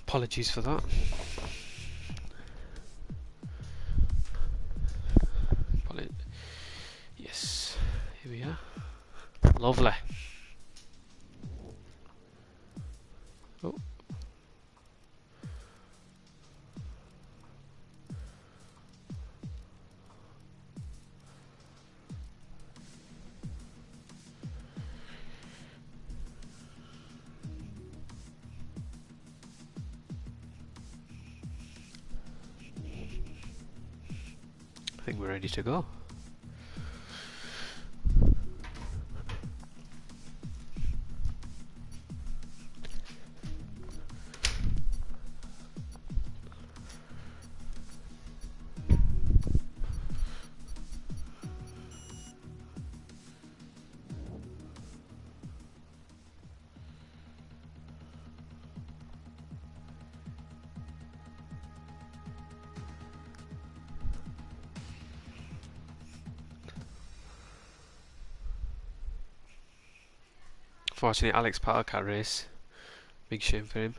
Apologies for that. Yes, here we are. Lovely. Oh. I think we're ready to go. Fortunately, Alex Potter can't race. Big shame for him.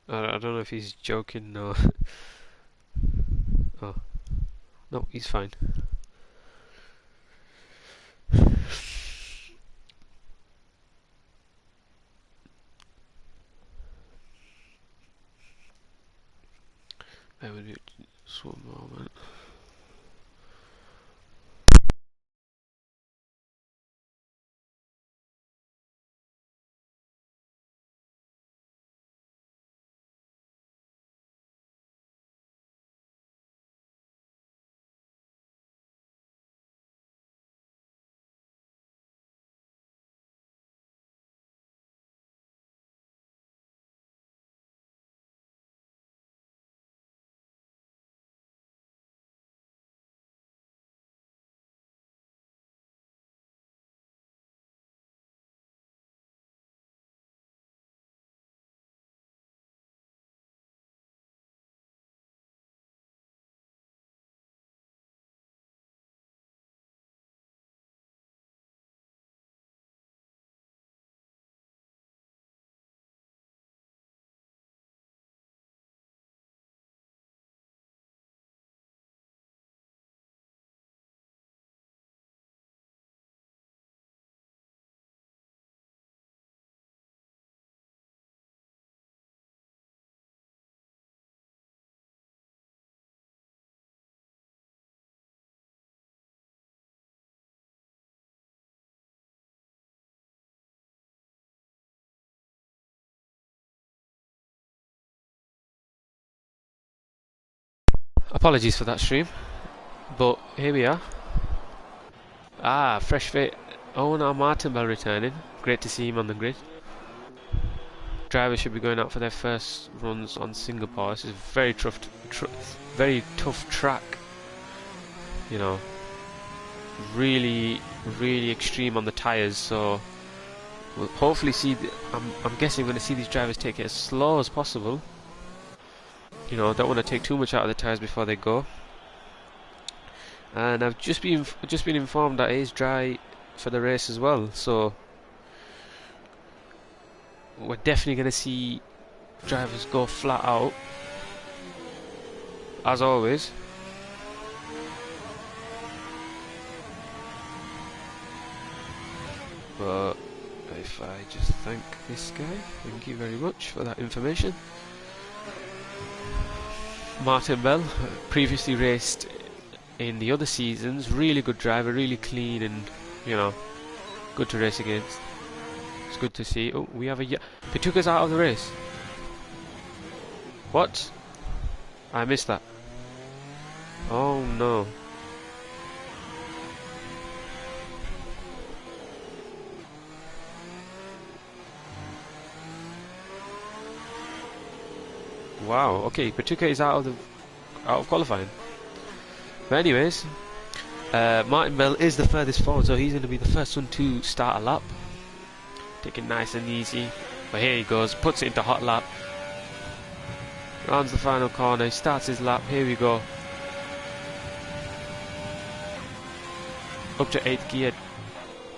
I don't know if he's joking or... Oh. No, he's fine. There we go. Just one moment. Apologies for that stream, but here we are. Ah, fresh fit. Owner Martin Bell returning. Great to see him on the grid. Drivers should be going out for their first runs on Singapore. This is a very tough track. You know, really extreme on the tyres. So we'll hopefully see. I'm guessing we're going to see these drivers take it as slow as possible. You know, don't want to take too much out of the tyres before they go. And I've just been informed that it is dry for the race as well. So we're definitely going to see drivers go flat out, as always. But if I just thank this guy, thank you very much for that information. Martin Bell, previously raced in the other seasons, really good driver, really clean, and you know, good to race against. It's good to see. Oh, we have a Pituka's out of the race. What? I missed that. Oh no. Wow. Okay, Pituka is out of qualifying. But anyways, Martin Bell is the furthest forward, so he's going to be the first one to start a lap. Take it nice and easy. But here he goes, puts it into hot lap. Rounds the final corner, he starts his lap. Here we go. Up to 8th gear.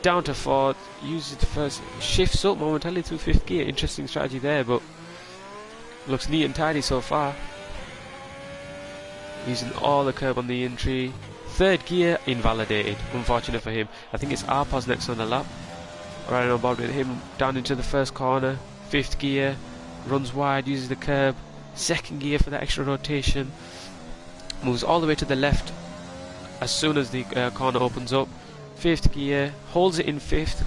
down to fourth, uses the first, shifts up momentarily through fifth gear. Interesting strategy there, but looks neat and tidy so far. Using all the curb on the entry. Third gear invalidated, unfortunate for him. I think it's Arpos next on the lap. Riding on board with him down into the first corner. Fifth gear, runs wide, uses the curb. Second gear for that extra rotation. Moves all the way to the left as soon as the corner opens up. Fifth gear, holds it in fifth.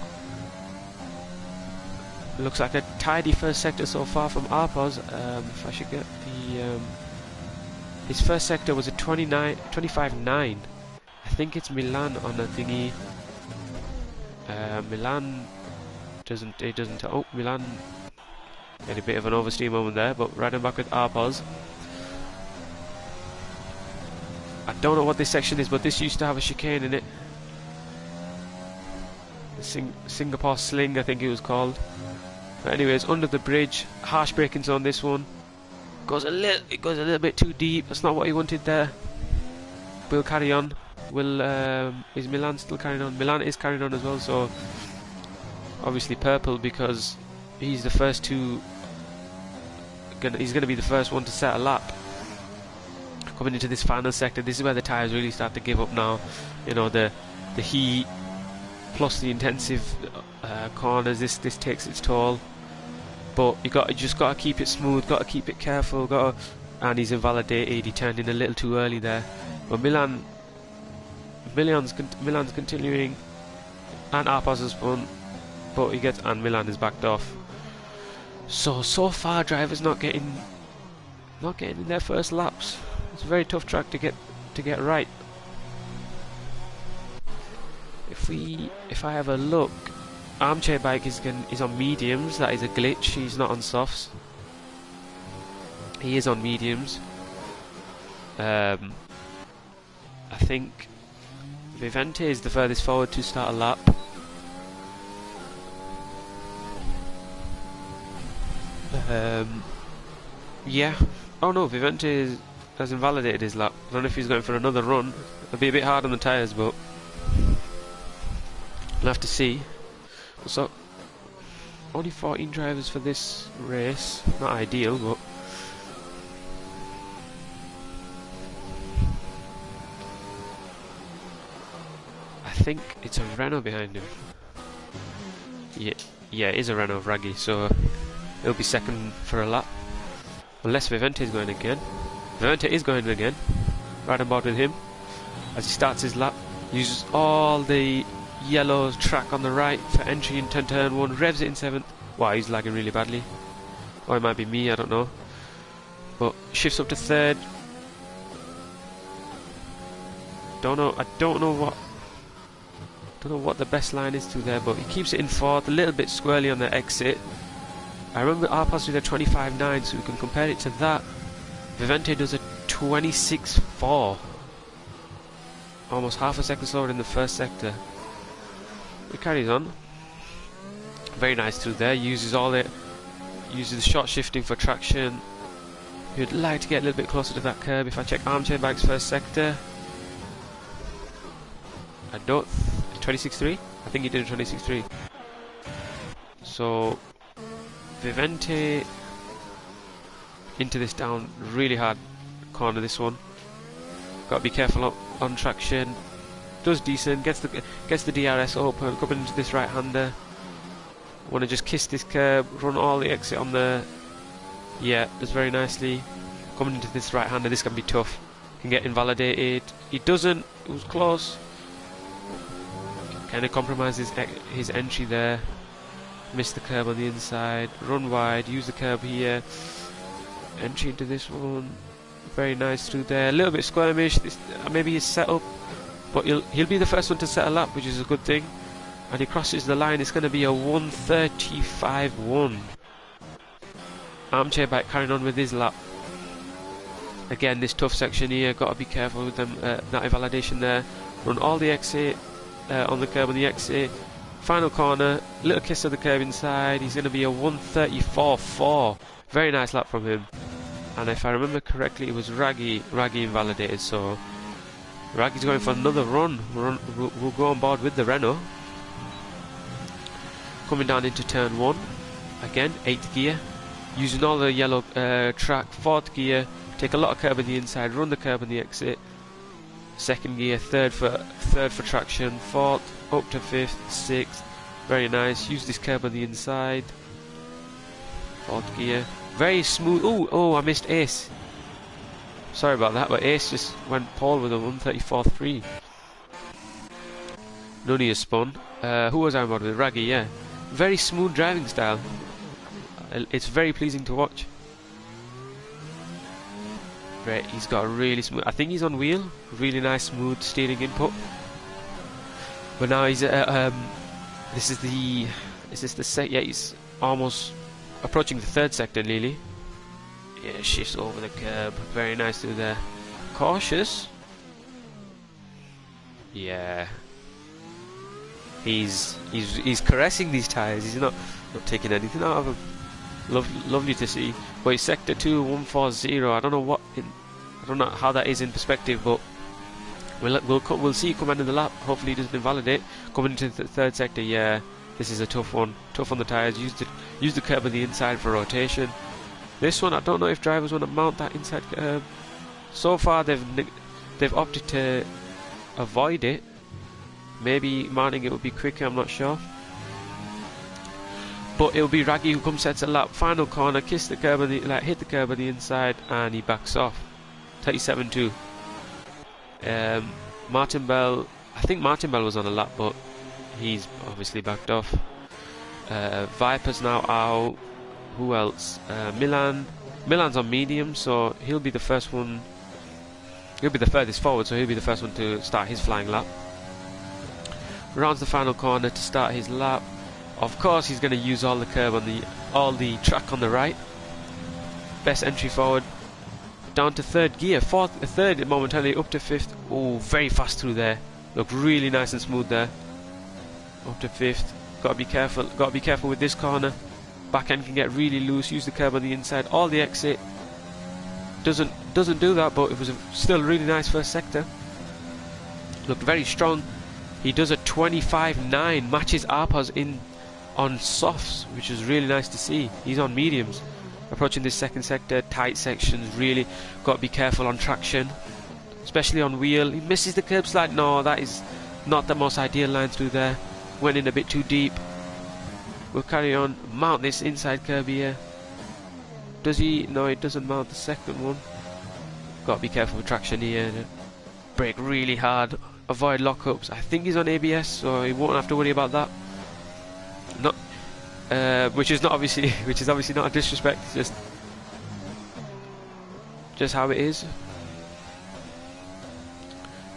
Looks like a tidy first sector so far from Arpos. If I should get the... his first sector was a 25.9. I think it's Milan on the thingy. Milan doesn't. Oh, Milan had a bit of an oversteer moment there, but riding back with Arpos. I don't know what this section is, but this used to have a chicane in it. Singapore Sling, I think it was called. But anyways, under the bridge, harsh braking zone. This one it goes a little bit too deep. That's not what he wanted there. We'll carry on. Is Milan still carrying on? Milan is carrying on as well. So obviously purple, because he's the first to. He's going to be the first one to set a lap. Coming into this final sector, this is where the tyres really start to give up now. You know, the heat plus the intensive corners. This takes its toll. But you just got to keep it smooth, got to keep it careful, and he's invalidated. He turned in a little too early there. But Milan's continuing, and Arpos has spun, but and Milan is backed off. So far, drivers not getting in their first laps. It's a very tough track to get right. If I have a look, Armchair Bike is on mediums. That is a glitch. He's not on softs. He is on mediums. I think Vivente is the furthest forward to start a lap. Yeah. Oh no, Vivente has invalidated his lap. I don't know if he's going for another run. It'll be a bit hard on the tyres, but we'll have to see. So, only 14 drivers for this race. Not ideal, but I think it's a Renault behind him. Yeah, it is a Renault Raggy, so it'll be second for a lap. Unless Vivente is going again. Vivente is going again. Right on board with him. As he starts his lap, uses all the yellow track on the right for entry into turn 1, revs it in 7th. Wow, he's lagging really badly. Or it might be me, I don't know. But shifts up to 3rd. I don't know what the best line is to there, but he keeps it in 4th, a little bit squirrely on the exit. I remember Arpos did a 25.9, so we can compare it to that. Vivente does a 26.4. Almost half a second slower in the first sector. It carries on. Very nice through there. Uses the short shifting for traction. You'd like to get a little bit closer to that curb. If I check Armchair Bike's first sector, I don't 26.3. I think he did a 26.3. So Vivente into this down really hard corner. This one. Got to be careful on traction. Does decent, gets the DRS open, coming into this right-hander. Want to just kiss this curb, run all the exit on the... Yeah, does very nicely. Coming into this right-hander, this can be tough. Can get invalidated. He doesn't, it was close. Kind of compromises his entry there. Missed the curb on the inside, run wide, use the curb here. Entry into this one. Very nice through there, a little bit squirmish. Maybe his setup. But he'll be the first one to set a lap, which is a good thing. And he crosses the line. It's going to be a 1:35.1. Armchair Bike carrying on with his lap. Again, this tough section here. Got to be careful with them. That invalidation there. Run all the exit on the curb on the exit. Final corner. Little kiss of the curb inside. He's going to be a 1:34.4. Very nice lap from him. And if I remember correctly, it was Raggy invalidated. So Raggy's going for another run. We'll go on board with the Renault. Coming down into turn 1, again 8th gear, using all the yellow track, 4th gear, take a lot of curb on the inside, run the curb on the exit, 2nd gear, 3rd for traction, 4th, up to 5th, 6th, very nice, use this curb on the inside, 4th gear, very smooth. Oh, I missed Ace. Sorry about that, but Ace just went pole with a 134.3. No need to spun. Who was I on with? Raggy, yeah. Very smooth driving style. It's very pleasing to watch. Right, he's got a really smooth. I think he's on wheel. Really nice, smooth steering input. But now he's this is the set. Yeah, he's almost approaching the 3rd sector nearly. Yeah, shifts over the curb. Very nice through there. Cautious. Yeah. He's caressing these tyres. He's not taking anything out of them. Lovely to see. But it's sector 2, 140. I don't know how that is in perspective, but we'll see come end of the lap. Hopefully he doesn't invalidate. Coming into the 3rd sector, yeah, this is a tough one. Tough on the tyres. Use the curb on the inside for rotation. This one, I don't know if drivers want to mount that inside curb. So far, they've opted to avoid it. Maybe mounting it would be quicker, I'm not sure. But it'll be Raggy who comes sets a lap. Final corner, hit the curb on the inside, and he backs off. 37.2. Martin Bell, I think Martin Bell was on a lap, but he's obviously backed off. Viper's now out. Who else? Milan's on medium, so he'll be the first one. He'll be the furthest forward, so he'll be the first one to start his flying lap. Rounds the final corner to start his lap. Of course, he's going to use all the curb on all the track on the right. Best entry forward. Down to 3rd gear, 3rd momentarily, up to 5th. Oh, very fast through there. Looked really nice and smooth there. Up to 5th. Got to be careful. Got to be careful with this corner. Back end can get really loose. Use the curb on the inside. All the exit. Doesn't do that, but it was still really nice first sector. Looked very strong. He does a 25.9, matches Arpaz in on softs, which is really nice to see. He's on mediums. Approaching this 2nd sector, tight sections, really got to be careful on traction, especially on wheel. He misses the curb slide. No, that is not the most ideal line through there. Went in a bit too deep. We'll carry on. Mount this inside curb here. Does he? No, he doesn't mount the 2nd one. Got to be careful with traction here. Brake really hard. Avoid lockups. I think he's on ABS, so he won't have to worry about that. Which is obviously not a disrespect. It's just how it is.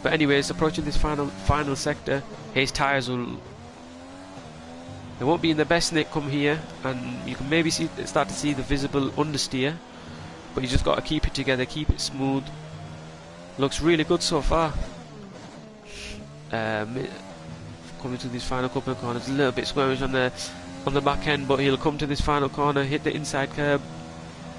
But anyways, approaching this final sector, his tyres they won't be in the best nick come here, and you can maybe start to see the visible understeer. But you just got to keep it together, keep it smooth. Looks really good so far. Coming to these final couple of corners, a little bit squirmish on the back end, but he'll come to this final corner, hit the inside curb.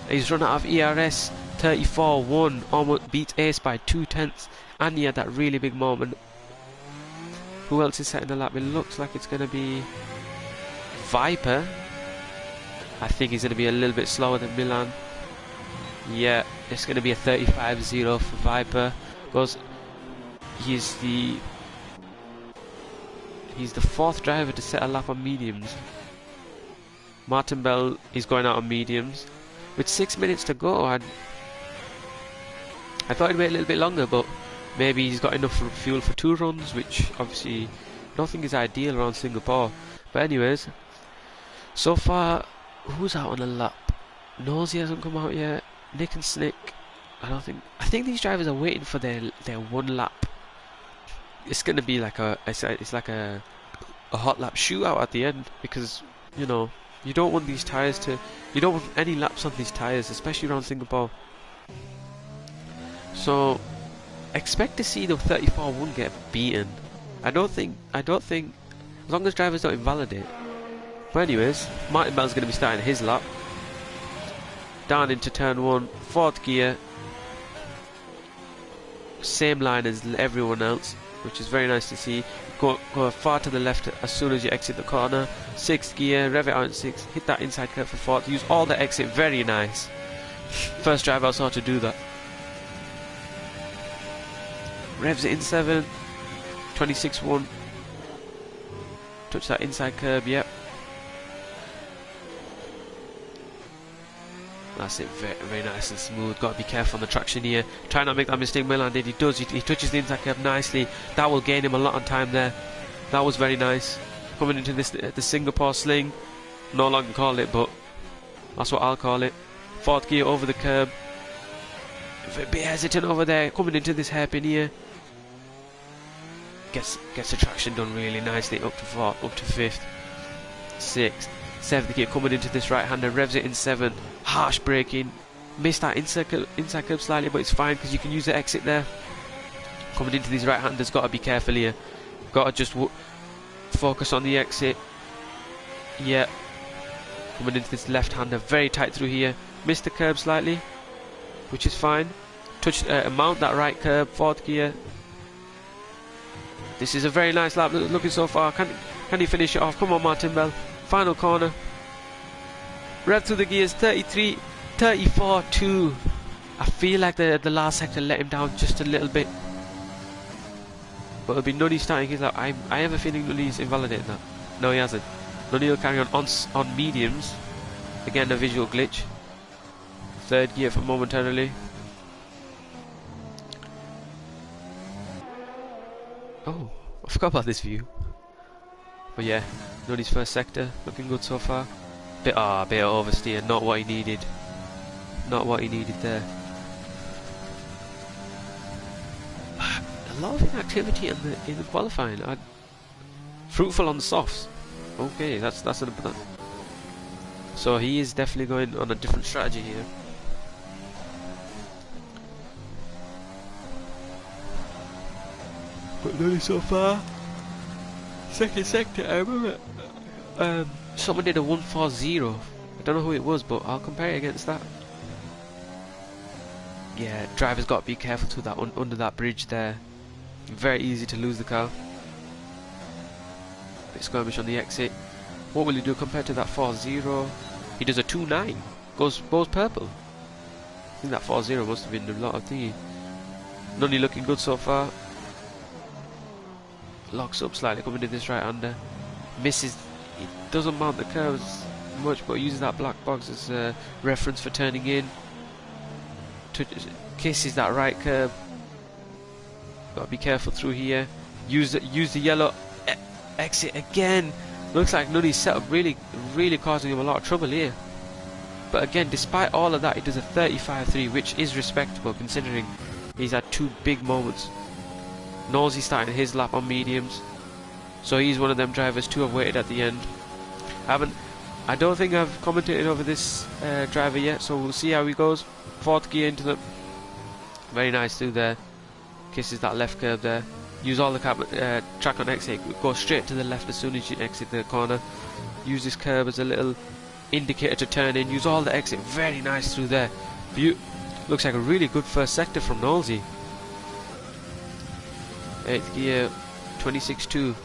He's run out of ERS 34.1, almost beat Ace by 2/10, and he had that really big moment. Who else is setting the lap? It looks like it's going to be Viper. I think he's going to be a little bit slower than Milan. Yeah, it's going to be a 35.0 for Viper, because he's the 4th driver to set a lap on mediums. Martin Bell is going out on mediums. With 6 minutes to go, I thought it'd wait a little bit longer, but maybe he's got enough fuel for 2 runs, which obviously nothing is ideal around Singapore. But anyways, so far, who's out on a lap? Nosy hasn't come out yet. Nick and Snick, I think these drivers are waiting for their 1 lap. It's gonna be like it's like a hot lap shootout at the end, because you know you don't want these tyres you don't want any laps on these tyres, especially around Singapore. So expect to see the 34.1 get beaten. I don't think as long as drivers don't invalidate. But anyways, Martin Bell's going to be starting his lap. Down into turn 1, 4th gear. Same line as everyone else. which is very nice to see. Go far to the left as soon as you exit the corner. 6th gear, rev it out in 6, hit that inside curve for 4th, use all the exit, very nice. First driver I saw to do that. Revs it in 7th, 26-1. Touch that inside curb, yep. That's it, very, very nice and smooth. Got to be careful on the traction here. Try not to make that mistake Milan did. He does, he touches the inside curb nicely. That will gain him a lot of time there. That was very nice. Coming into this, the Singapore sling. No longer call it, but that's what I'll call it. 4th gear over the curb. A bit hesitant over there. Coming into this hairpin here. Gets the traction done really nicely. Up to 4th, up to 5th, 6th, 7th gear. Coming into this right-hander. Revs it in 7th. Harsh braking. Missed that inside curb slightly, but it's fine because you can use the exit there. Coming into these right-handers. Got to be careful here. Got to just focus on the exit. Yeah. Coming into this left-hander. Very tight through here. Missed the curb slightly, which is fine. Mount that right curb. 4th gear. This is a very nice lap looking so far. Can he finish it off? Come on, Martin Bell. Final corner. Rev through the gears. 33, 34, 2. I feel like the last sector let him down just a little bit. But it'll be Nunny starting his lap. I have a feeling Nunny's invalidated that. No, he hasn't. Nunny will carry on mediums. Again, a visual glitch. 3rd gear for momentarily. Oh, I forgot about this view. But yeah, Nunny's first sector, looking good so far. Bit of oversteer, not what he needed. Not what he needed there. A lot of inactivity in the qualifying. Fruitful on the softs. Okay, that's an. So he is definitely going on a different strategy here. But Nunny so far. Second sector, I remember. Someone did a 140. I don't know who it was, but I'll compare it against that. Yeah, drivers got to be careful to that under that bridge there. Very easy to lose the car. Bit skirmish on the exit. What will he do compared to that 40? He does a 2.9. Goes purple. I think that 40 must have been a lot of thingy. Nunny looking good so far. Locks up slightly coming to this right hander. Misses. He doesn't mount the curves much, but uses that black box as a reference for turning in. Kisses that right curb. Got to be careful through here. Use the yellow exit again. Looks like Nunny's setup really causing him a lot of trouble here. But again, despite all of that, he does a 35.3, which is respectable considering he's had 2 big moments. Nosey starting his lap on mediums, so he's one of them drivers to have waited at the end. I don't think I've commentated over this driver yet, so we'll see how he goes. 4th gear into them. Very nice through there. Kisses that left curb there. Use all the track on exit. Go straight to the left as soon as you exit the corner. Use this curb as a little indicator to turn in. Use all the exit. Very nice through there. Looks like a really good first sector from Nosey. 8th gear, 26.2.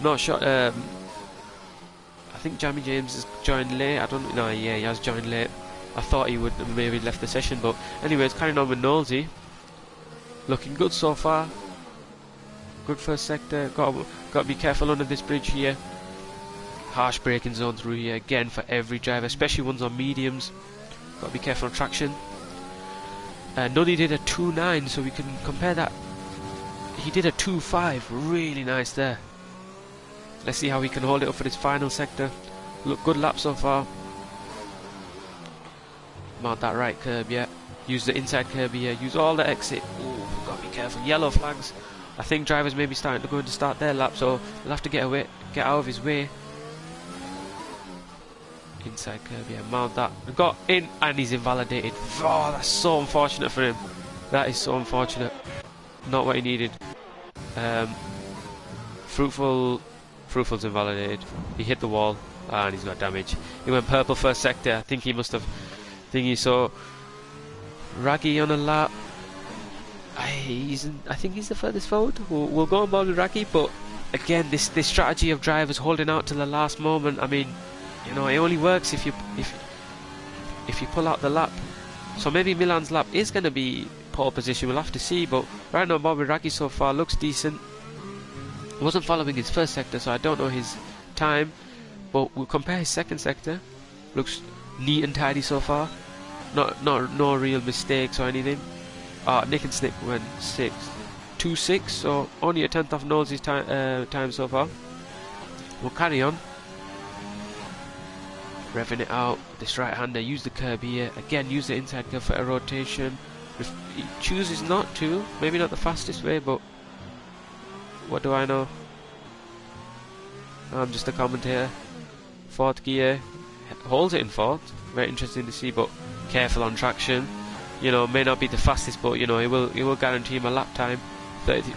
Not sure. I think Jamie James has joined late. I don't know. Yeah, he has joined late. I thought he would have maybe left the session, but anyways, carrying on with Nosey. Looking good so far. Good first sector. Got to be careful under this bridge here. Harsh braking zone through here again for every driver, especially ones on mediums. Got to be careful on traction. Nunny did a 2.9, so we can compare that. He did a 2.5, really nice there. Let's see how he can hold it up for this final sector. Look, good lap so far. Mount that right curb, yeah. Use the inside curb here. Use all the exit. Ooh, got to be careful. Yellow flags. I think drivers may be starting to go to start their lap, so they'll have to get out of his way. Inside curb, yeah, mount that. Got in, and he's invalidated. Oh, that's so unfortunate for him. That is so unfortunate. Not what he needed. Fruitful's invalidated. He hit the wall. Ah, and he's got damage. He went purple first sector. I think he must have. I think he saw Raggy on a lap. I think he's the furthest forward. We'll go on board with Raggy, but again, this strategy of drivers holding out to the last moment. I mean, you know, it only works if you pull out the lap. So maybe Milan's lap is going to be pole position. We'll have to see. But right now, Bobby Raggy so far looks decent. Wasn't following his first sector, so I don't know his time. But we'll compare his second sector. Looks neat and tidy so far. No real mistakes or anything. Nick and Snick went 2-6, so only a tenth off Nosey's time so far. We'll carry on. Revving it out. This right-hander, use the curb here. Again, use the inside curb for a rotation. If he chooses not to, maybe not the fastest way, but what do I know? I'm just a commentator. Fourth gear, holds it in fourth. Very interesting to see, but careful on traction. You know, may not be the fastest, but you know, it will guarantee him a lap time.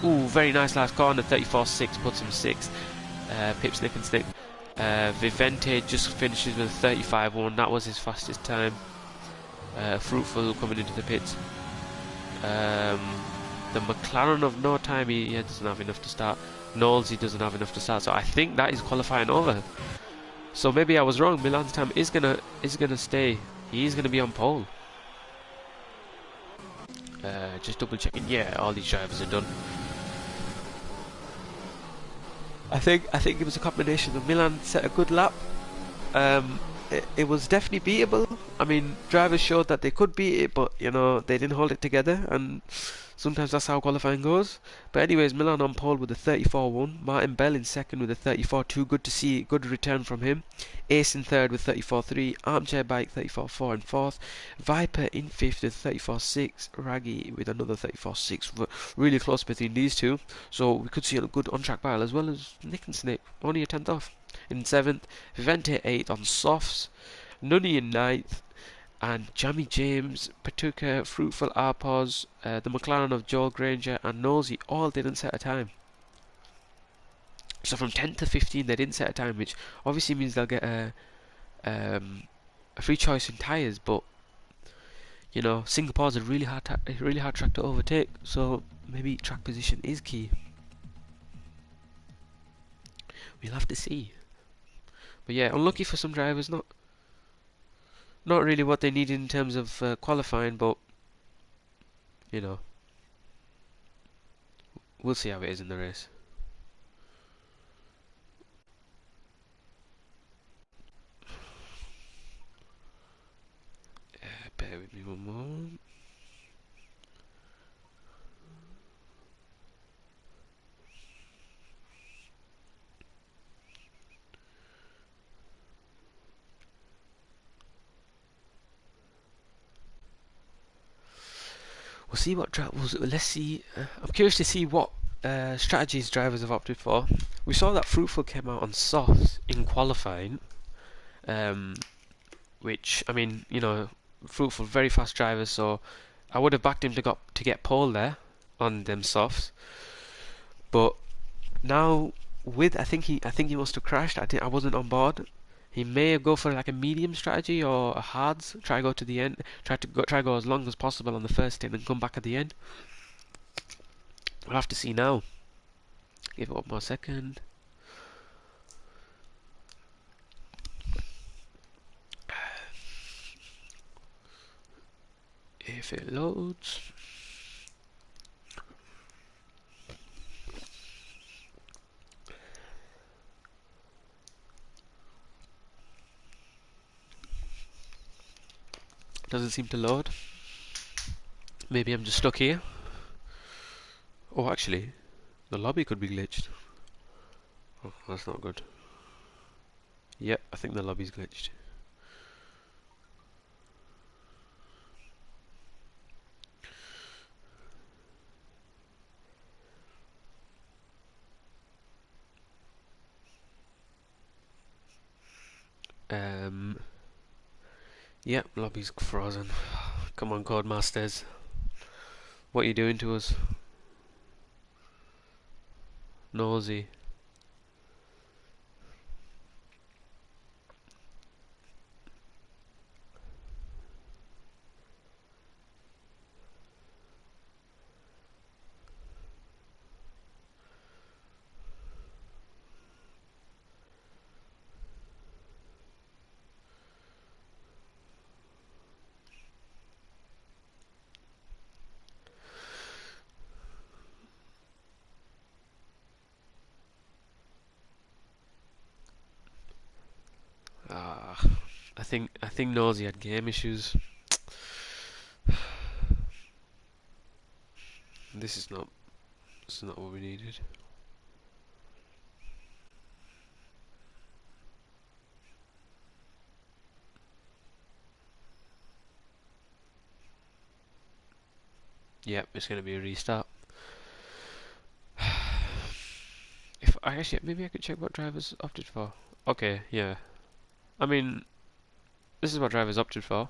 Ooh, very nice last corner. 34.6 puts him 6th. Pips Nick and Snick. Vivente just finishes with 35.1. That was his fastest time. Fruitful coming into the pits. The McLaren of no time, he doesn't have enough to start. Knowles, he doesn't have enough to start. So I think that is qualifying over. So maybe I was wrong. Milan's time is gonna stay. He's gonna be on pole. Just double checking. Yeah, all these drivers are done. I think it was a combination of Milan set a good lap. It was definitely beatable. I mean, drivers showed that they could beat it, but you know, they didn't hold it together, and sometimes that's how qualifying goes. But anyways, Milan on pole with a 34.1. Martin Bell in second with a 34.2. Good to see, good return from him. Ace in third with 34.3. Armchair Bike 34.4 in fourth. Viper in fifth with 34.6. Raggy with another 34.6. Really close between these two. So we could see a good on-track battle, as well as Nick and Snake, only a tenth off. In seventh, Vivente 8th on softs. Nunny in ninth. And Jamie James, Patuka, Fruitful Arpos, the McLaren of Joel Granger and Nosey all didn't set a time. So from 10 to 15 they didn't set a time, which obviously means they'll get a free choice in tyres, but you know, Singapore's a really hard track to overtake, so maybe track position is key. We'll have to see. But yeah, unlucky for some drivers, not really what they needed in terms of qualifying, but you know, we'll see how it is in the race. Bear with me one moment. We'll see what let's see. I'm curious to see what strategies drivers have opted for. We saw that Fruitful came out on softs in qualifying, which, I mean, you know, Fruitful, very fast driver, so I would have backed him to get pole there on them softs. But now I think he must have crashed. I wasn't on board. He may go for like a medium strategy or a hards. Try to go to the end. Try to go as long as possible on the first stint and come back at the end. We'll have to see now. Give it one more second. If it loads. Doesn't seem to load. Maybe I'm just stuck here. Oh, actually, the lobby could be glitched. Oh, that's not good. Yep, I think the lobby's glitched. Yep, lobby's frozen. Come on, Codemasters. What are you doing to us? Nosy. think Nosy had game issues. This is not what we needed. Yep, it's gonna be a restart. If I actually, maybe I could check what drivers opted for. Okay, yeah. I mean, this is what drivers opted for.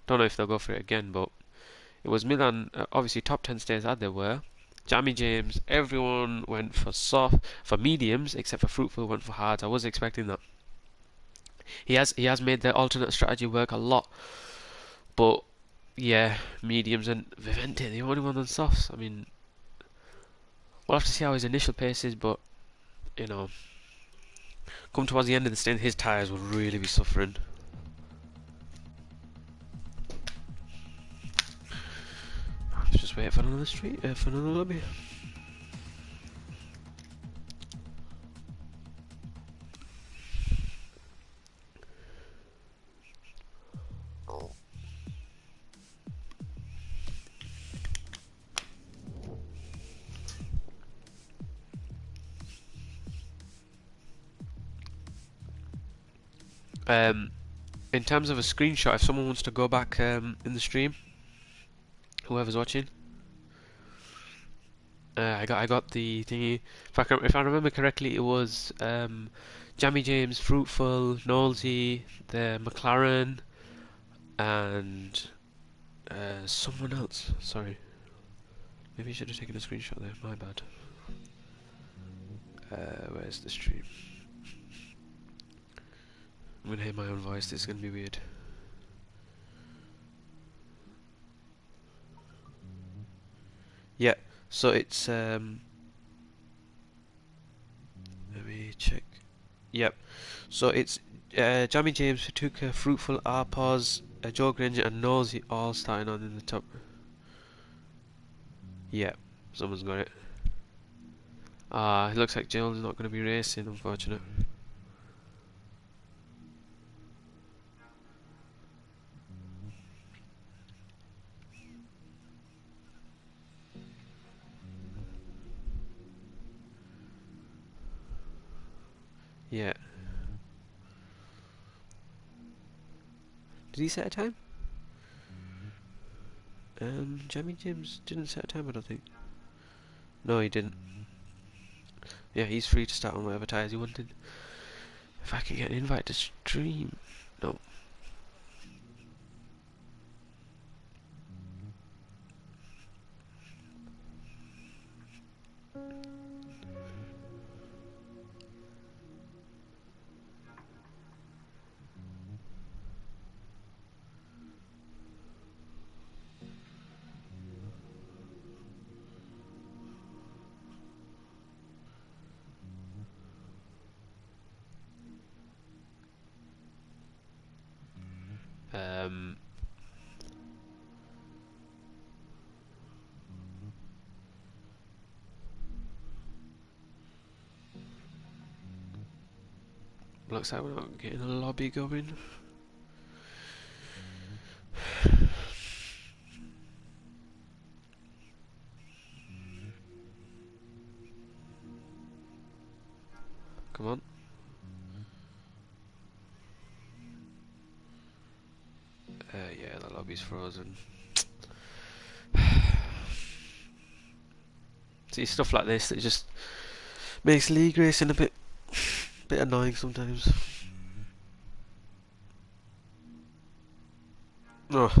Don't know if they'll go for it again, but it was Milan. Obviously, top 10 stays as they were. Jamie James, everyone went for mediums, except for Fruitful went for hards. I was expecting that. He has made the alternate strategy work a lot, but yeah, mediums and Vivente, the only one on softs. I mean, we'll have to see how his initial pace is, but you know, come towards the end of the stint, his tyres will really be suffering. Let's just wait for another for another lobby. In terms of a screenshot, if someone wants to go back in the stream, whoever's watching, I got the thingy. If I remember correctly, it was Jamie James, Fruitful, Knowlesy, the McLaren, and someone else. Sorry, maybe I should have taken a screenshot there. My bad. Where's the stream? I'm gonna hear my own voice. This is gonna be weird. Yeah, so it's let me check. Yep. So it's Jamie James, Fatuka, Fruitful, Arpaz, Joe Granger, and Nosy all starting on in the top. Yeah, someone's got it. It looks like Jill's not going to be racing, unfortunate. Yeah. Did he set a time? Jamie James didn't set a time, I don't think. No, he didn't. Yeah, he's free to start on whatever tyres he wanted. If I can get an invite to stream. No. Looks like we're not getting a lobby going. Come on. Yeah, the lobby's frozen. See, stuff like this that just makes league racing a bit annoying sometimes. Oh.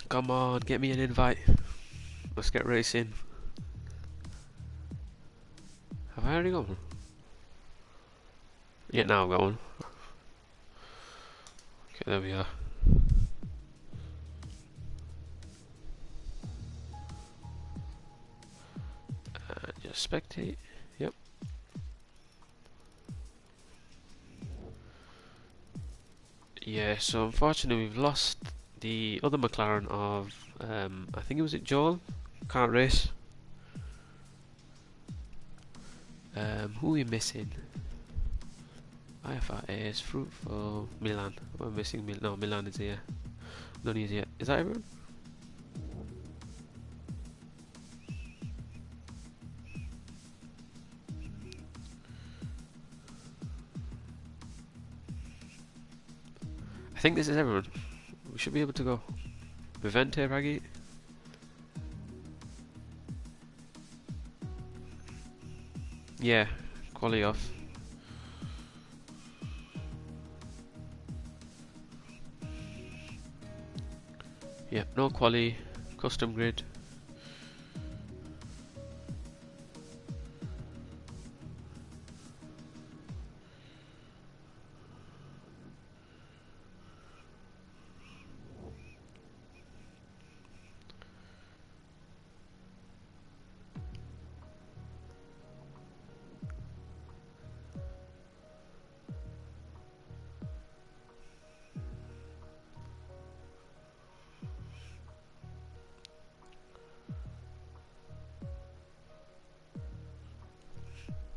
Come on, get me an invite. Let's get racing. Have I already got one? Yeah, now I've got one. Okay, there we are. spectate. Yep. Yeah, so unfortunately we've lost the other McLaren of, I think it Joel? Can't race. Who are we missing? IFRA is fruitful. Milan. We're missing no, Milan is here. None is here. Is that everyone? I think this is everyone. We should be able to go. Vivente, Raggy. Yeah, quality off. Yep, no quali, custom grid.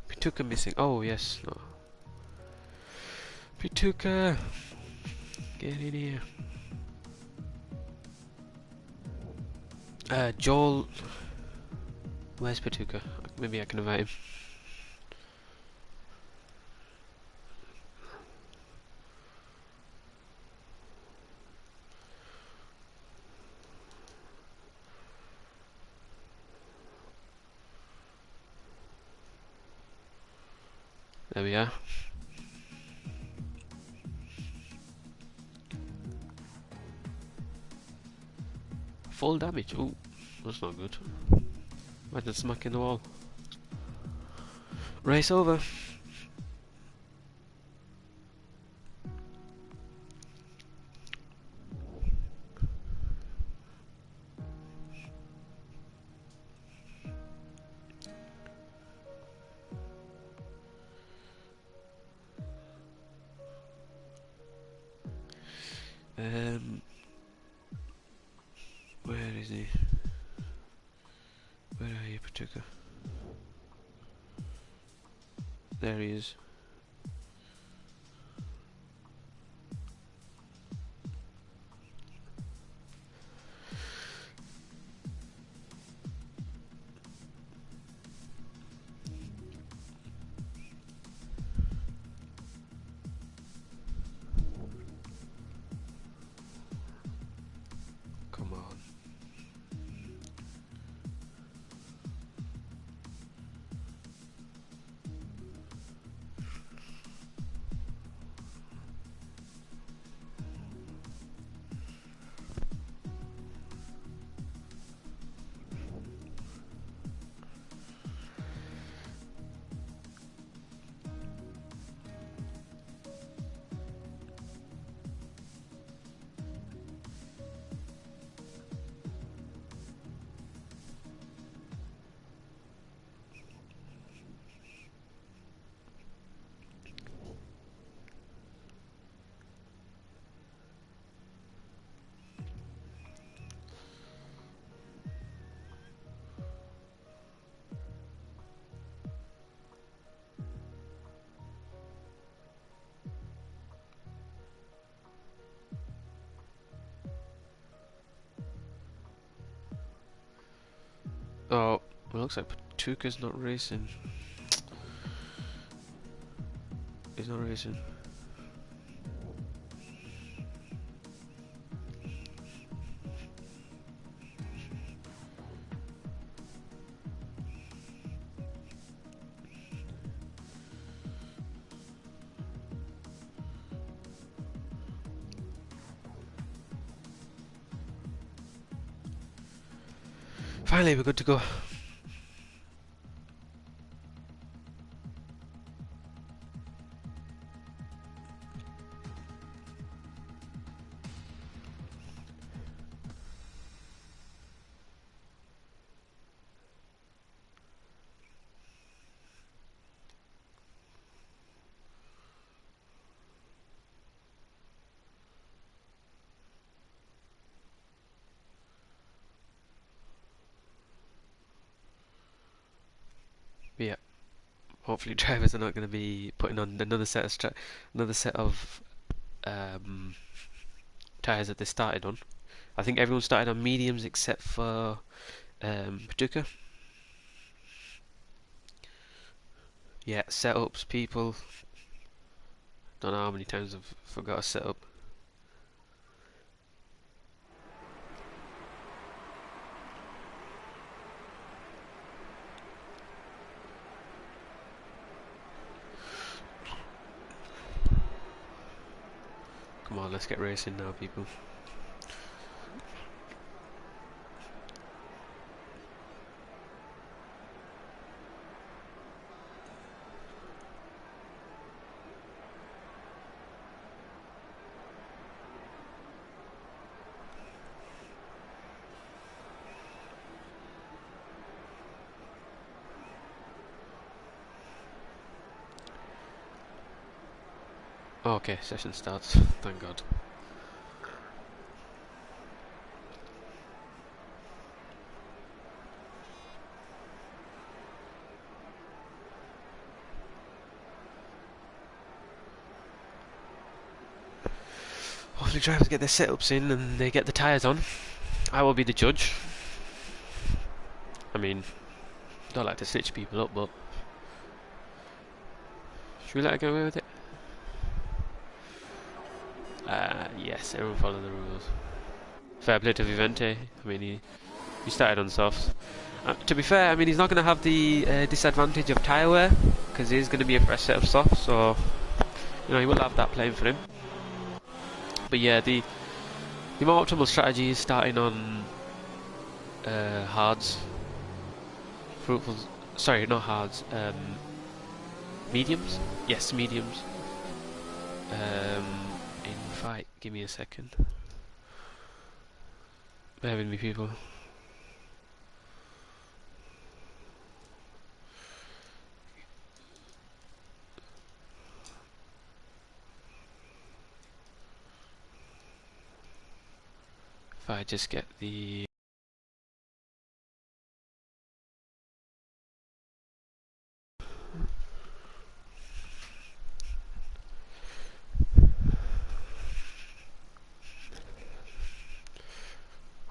Pituka missing. Oh yes, no. Pituka, get in here. Joel. Where's Pituka? Maybe I can invite him. There we are. Full damage. Ooh, that's not good. Imagine smacking the wall. Race over. Where is he? Where are you, Pituka? There he is. Come on. Oh, it looks like Patuka's not racing. He's not racing. Finally, we're good to go. But yeah, hopefully drivers are not going to be putting on another set of tyres that they started on. I think everyone started on mediums except for Paducah. Yeah, setups, people. Don't know how many times I've forgot a setup. Come on, let's get racing now, people. Okay, session starts. Thank God. Hopefully drivers get their setups in and they get the tyres on. I will be the judge. I mean, don't like to snitch people up, but should we let her get away with it? Yes, everyone follow the rules. Fair play to Vivente. I mean, he started on softs. To be fair, I mean, he's not going to have the disadvantage of tyre wear, because it is going to be a fresh set of softs, so, you know, he will have that playing for him. But yeah, the more optimal strategy is starting on hards. Fruitful, sorry, not hards, mediums? Yes, mediums. In fight, give me a second. Bear with me, people. If I just get the...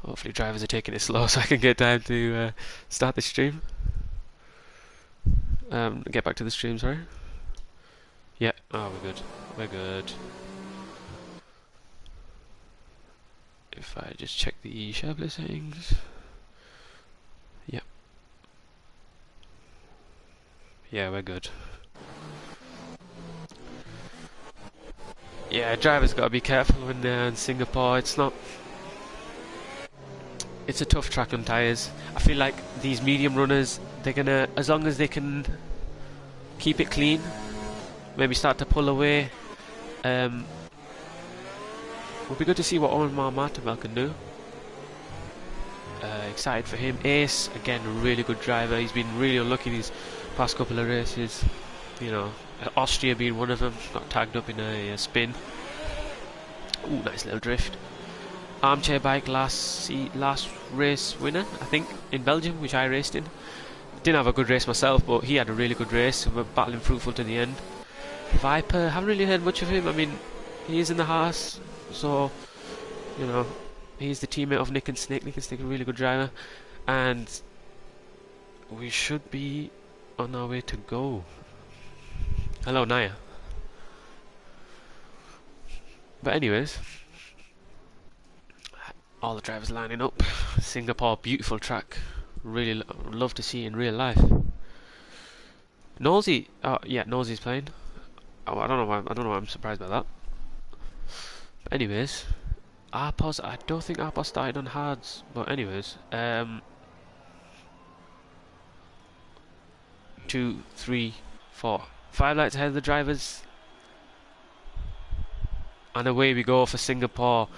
Hopefully drivers are taking it slow so I can get time to start the stream. Get back to the stream, sorry. Yeah, oh, we're good. We're good. If I just check the SharePlay settings. Yep. Yeah, we're good. Yeah, drivers gotta be careful when they're in Singapore. It's a tough track on tyres. I feel like these medium runners, they're gonna, as long as they can keep it clean, maybe start to pull away. Would be good to see what Omar Martinbell can do. Excited for him. Ace, again, a really good driver. He's been really unlucky these past couple of races. You know, Austria being one of them. Got tagged up in a spin. Ooh, nice little drift. Armchair bike last race winner, I think, in Belgium, which I raced in. Didn't have a good race myself, but he had a really good race. We were battling Fruitful to the end. Viper, haven't really heard much of him. I mean, he is in the Haas, so, you know, he's the teammate of Nick and Snake. Nick and Snake, a really good driver. And we should be on our way to go. Hello, Naya. But anyways, all the drivers lining up. Singapore, beautiful track. Really love to see in real life. Nosy, yeah, Nosy's playing. Oh, I don't know why I'm surprised by that. But anyways, Arpos, I don't think Arpos started on hards. But anyways, 2, 3, 4, 5 lights ahead of the drivers. And away we go for Singapore.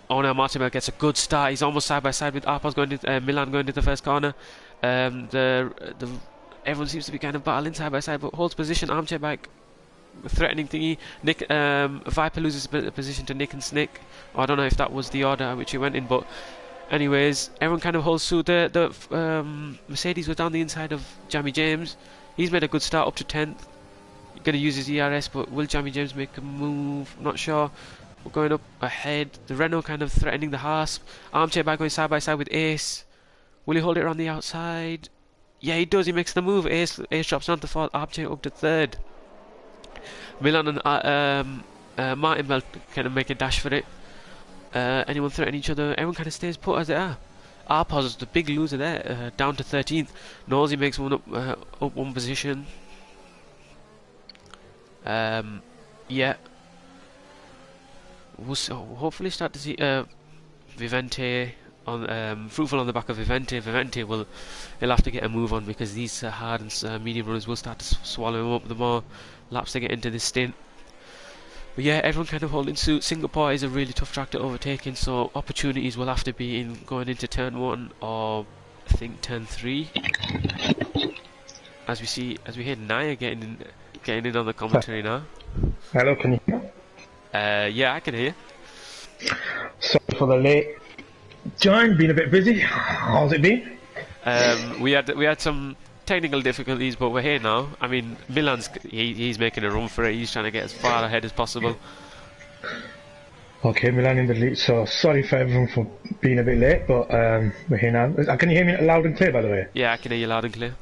Ona Martinbell gets a good start. He's almost side by side with Arpos going to Milan going to the first corner. Everyone seems to be kind of battling side by side, but holds position. Armchair bike threatening thingy. Nick Viper loses position to Nick and Snick. I don't know if that was the order which he went in, but anyways, everyone kind of holds suit. The Mercedes was down the inside of Jamie James. He's made a good start up to 10th. Going to use his ERS, but will Jamie James make a move? Not sure. We're going up ahead. The Renault kind of threatening the Haas. Armchair back going side by side with Ace. Will he hold it around the outside? Yeah, he does. He makes the move. Ace drops down to 4th. Armchair up to 3rd. Milan and Martin Bell kind of make a dash for it. Anyone threaten each other? Everyone kind of stays put as they are. Arpos, the big loser there, down to 13th. Nosey makes one up one position. Yeah. We'll hopefully start to see Vivente on Fruitful on the back of Vivente. He'll have to get a move on because these hard and medium runners will start to swallow him up the more laps they get into this stint. But yeah, everyone kind of holding suit. Singapore is a really tough track to overtake in, so opportunities will have to be in going into turn 1 or I think turn 3. As we hear Naya getting in on the commentary now. Hello, can you hear me? Yeah, I can hear. Sorry for the late join, been a bit busy. How's it been? We had some technical difficulties, but we're here now. I mean, Milan's he's making a run for it. He's trying to get as far ahead as possible. Okay, Milan in the lead. So sorry for everyone for being a bit late, but we're here now. Can you hear me loud and clear, by the way? Yeah, I can hear you loud and clear.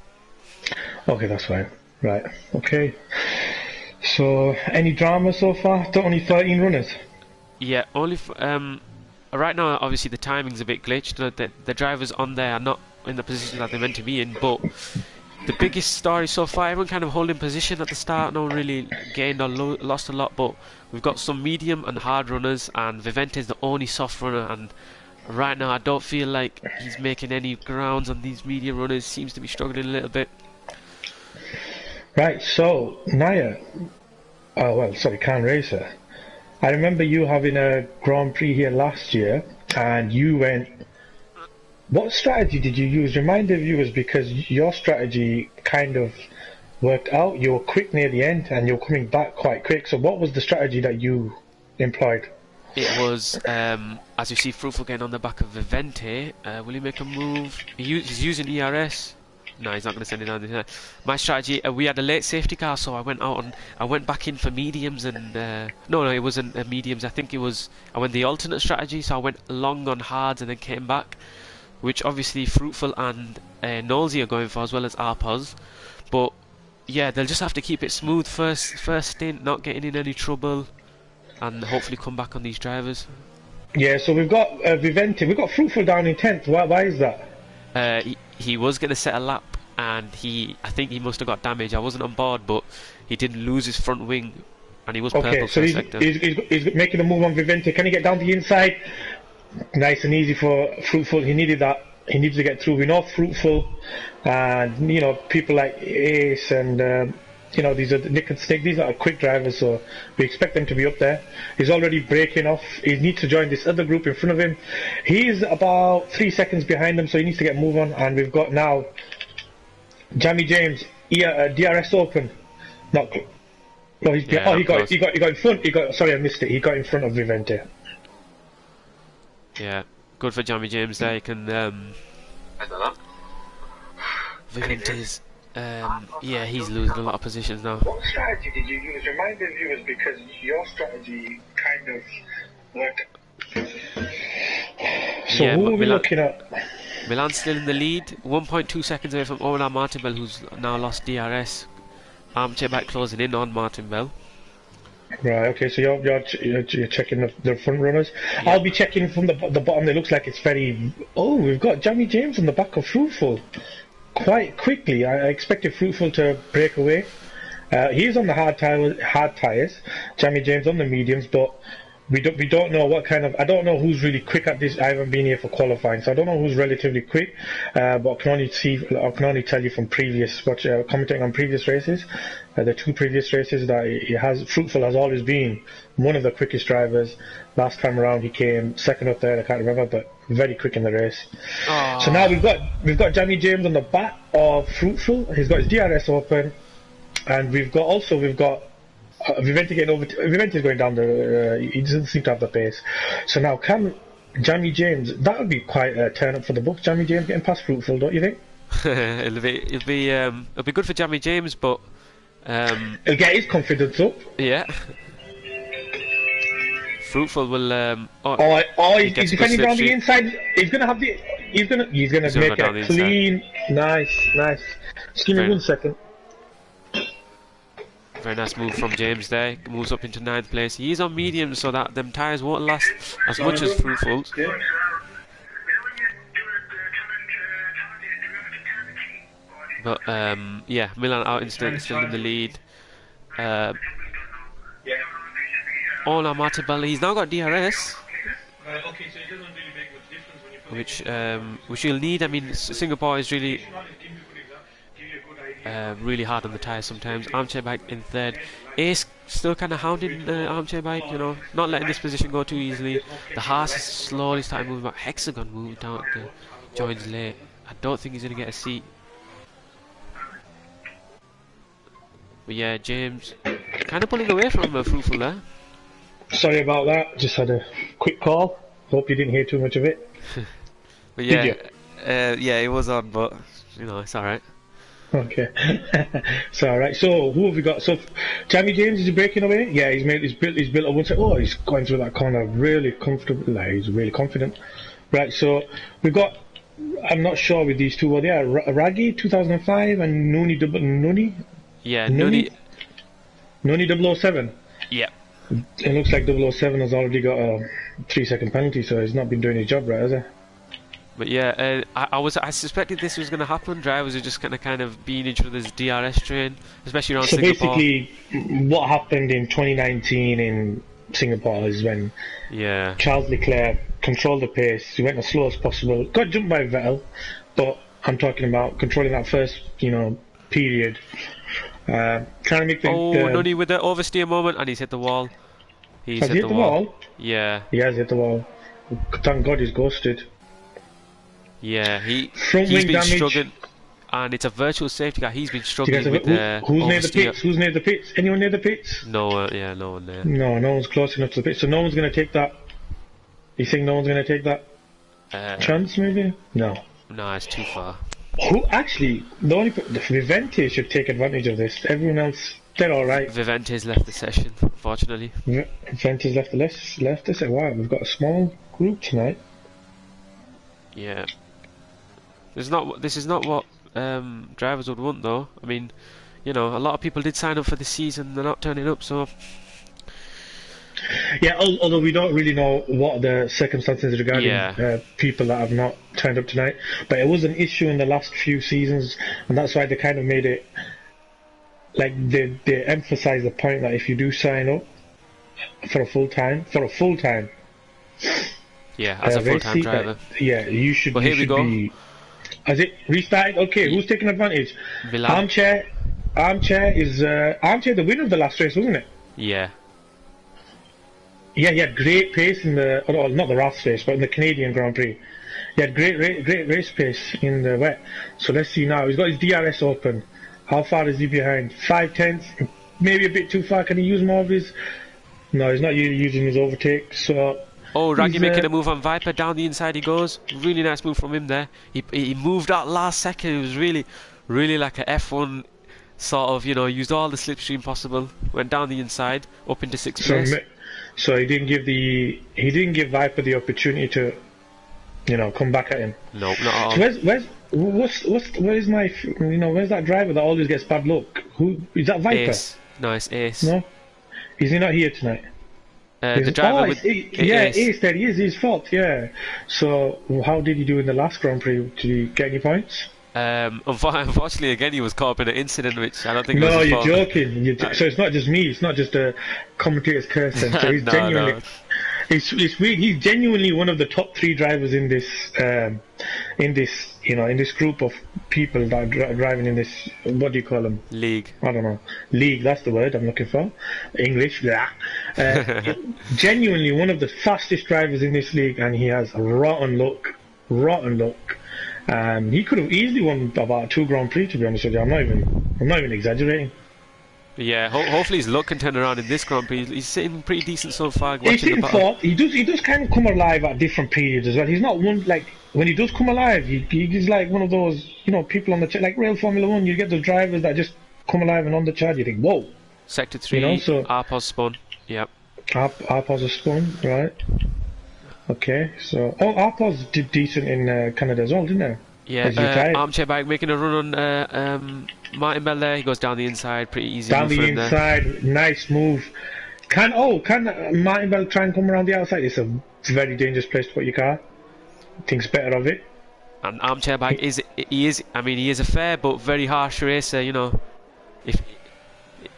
Okay, that's fine. Right. Okay. So, any drama so far? Only 13 runners? Yeah, only right now, obviously the timing's a bit glitched. The drivers on there are not in the position that they're meant to be in, but the biggest story so far, everyone kind of holding position at the start. No one really gained or lost a lot, but we've got some medium and hard runners, and Vivente's the only soft runner, and right now I don't feel like he's making any grounds on these medium runners. Seems to be struggling a little bit. Right, so Naya, Khan Racer, I remember you having a Grand Prix here last year, and you went. What strategy did you use? Remind the viewers, because your strategy kind of worked out. You were quick near the end, and you're coming back quite quick. So, what was the strategy that you employed? It was, as you see, Fruitful getting on the back of Vivente. Will he make a move? He's using ERS. No, he's not going to send it down. My strategy, we had a late safety car, so I went back in for mediums and no, it wasn't mediums. I think it was I went the alternate strategy, so I went long on hards and then came back, which obviously Fruitful and Nosey are going for, as well as Arpos. But yeah, they'll just have to keep it smooth first stint, not getting in any trouble, and hopefully come back on these drivers. Yeah, so we've got Vivente, we've got Fruitful down in 10th. Why is that? He was going to set a lap, and I think he must have got damaged. I wasn't on board, but he didn't lose his front wing, and he was purple so first sector. He's making a move on Vivente. Can he get down the inside? Nice and easy for Fruitful. He needed that. He needs to get through. We know Fruitful, and people like Ace and these are Nick and Snake. These are quick drivers, so we expect them to be up there. He's already breaking off. He needs to join this other group in front of him. He's about 3 seconds behind them, so he needs to get move on. And we've got now Jamie James, DRS open. No, he got in front. Sorry, I missed it. He got in front of Vivente. Yeah, good for Jamie James there. He can. Vivente's. Yeah, he's losing a lot of positions now. What strategy did you use? Remind the viewers, because your strategy kind of worked. So yeah, who are we looking at? Milan's still in the lead, 1.2 seconds away from Ola Martinbell, who's now lost DRS. Armchair back closing in on Martinbell. Right, okay, so you're checking the front runners. Yeah. I'll be checking from the bottom. It looks like it's very. Oh, we've got Jamie James on the back of Fruitful. Quite quickly, I expected Fruitful to break away. He's on the hard tyres. Jamie James on the mediums, but we don't know what kind of. I don't know who's really quick at this. I haven't been here for qualifying, so I don't know who's relatively quick. But I can only tell you from previous commenting on previous races. The 2 previous races that Fruitful has always been one of the quickest drivers. Last time around he came second or third, I can't remember, but very quick in the race. Aww. So now we've got Jamie James on the back of Fruitful. He's got his DRS open, and we've got Vivente getting over. Vivente's going down he doesn't seem to have the pace. So now Jamie James, that would be quite a turn up for the book. Jamie James getting past Fruitful, don't you think? It'll be good for Jamie James, but He'll get his confidence up. yeah. Fruitful will. He's defending down the inside. He's gonna have the. He's gonna make it clean. Nice. Just give me 1 second. Very nice move from James there. Moves up into 9th place. He's on medium, so that them tyres won't last as much as Fruitful's. But yeah, Milan out instant, still in the lead. Oh no, Martibelli. He's now got DRS. Which you'll need. I mean, Singapore is really really hard on the tyres sometimes. Armchair Bike in 3rd. Ace still kind of hounding Armchair Bike, you know, not letting this position go too easily. The Haas is slowly starting moving back. Hexagon moving down the joins late. I don't think he's going to get a seat. But yeah, James kind of pulling away from Fruitful there. Sorry about that, just had a quick call. Hope you didn't hear too much of it. But yeah, yeah, it was on, but you know, it's alright. Okay, it's alright. So who have we got? So Jamie James, is he breaking away? Yeah, he's built a one set. Oh, he's going through that corner really comfortable. Like, he's really confident. Right, so we've got. I'm not sure with these two. Well, yeah, Raggy 2005 and Nuni. Yeah, Nuni 007. Yeah. It looks like 007 has already got a 3-second penalty, so he's not been doing his job right, has he? But yeah, I suspected this was going to happen. Drivers are just kind of being each other's DRS train, especially around Singapore. So basically, what happened in 2019 in Singapore is when Charles Leclerc controlled the pace. He went as slow as possible. Got jumped by Vettel, but I'm talking about controlling that first, period. Trying to make the. Nunny with the oversteer moment, and he's hit the wall. Has he hit the wall? Yeah. He has hit the wall. Thank God he's ghosted. Yeah, he's been struggling, and it's a virtual safety car. He's been struggling with the who's near the pits? Who's near the pits? Anyone near the pits? No, no one there. No one's close enough to the pits, so no one's going to take that. You think no one's going to take that chance, maybe? No, it's too far. Who actually? The Vivente should take advantage of this. Everyone else, they're all right. Vivente's left the session, unfortunately. Vivente's left the session. Wow, we've got a small group tonight. Yeah. This is not what drivers would want, though. I mean, a lot of people did sign up for this season. They're not turning up, so. Yeah, although we don't really know what the circumstances regarding people that have not turned up tonight, but it was an issue in the last few seasons, and that's why they kind of made it like they emphasize the point that if you do sign up for a full time, yeah, as a full-time driver, you should. But here we go. Has it restarted? Okay, who's taking advantage? Armchair is the winner of the last race, wasn't it? Yeah. Yeah, he had great pace in not the last race, but in the Canadian Grand Prix. He had great race pace in the wet. So let's see now. He's got his DRS open. How far is he behind? 5/10, maybe a bit too far. Can he use more of his? No, he's not using his overtake. So. Oh, Raggy making a move on Viper. Down the inside he goes. Really nice move from him there. He moved out last second. It was really, really like a F1 sort of, used all the slipstream possible. Went down the inside, up into 6th place. So he didn't give Viper the opportunity to, come back at him. No, not at all. Where's where's that driver that always gets bad luck? Who is that? Viper? Ace. No, it's Ace. No, is he not here tonight? The driver Ace there he is, his fault, yeah. So how did he do in the last Grand Prix? Did he get any points? Unfortunately, again, he was caught up in an incident which I don't think. No, was his you're fault. joking. So it's not just me. It's not just a commentator's curse. So he's genuinely. No. It's weird. He's genuinely one of the top 3 drivers in this group of people that are driving in this. What do you call them? League. I don't know. League. That's the word I'm looking for. English. Yeah. Genuinely one of the fastest drivers in this league, and he has rotten luck. He could have easily won about 2 Grand Prix, to be honest with you. I'm not even exaggerating. Yeah, hopefully his luck can turn around in this Grand Prix. He's sitting pretty decent so far. He's Watching the sitting battle. fourth. He does kind of come alive at different periods as well. He's not one like when he does come alive. He's like one of those people on the like real Formula One. You get those drivers that just come alive and on the chart. You think, whoa. Sector 3, So Arpos spun. Yep. Arpos has spun, right? Okay, so Arpos did decent in Canada as well, didn't he? Yeah, Armchair Bike making a run on Martin Bell there. He goes down the inside, pretty easy. Down move the for him inside, there. nice move. Can Martin Bell try and come around the outside? It's a very dangerous place to put your car. Thinks better of it. And Armchair Bike is a fair but very harsh racer. You know,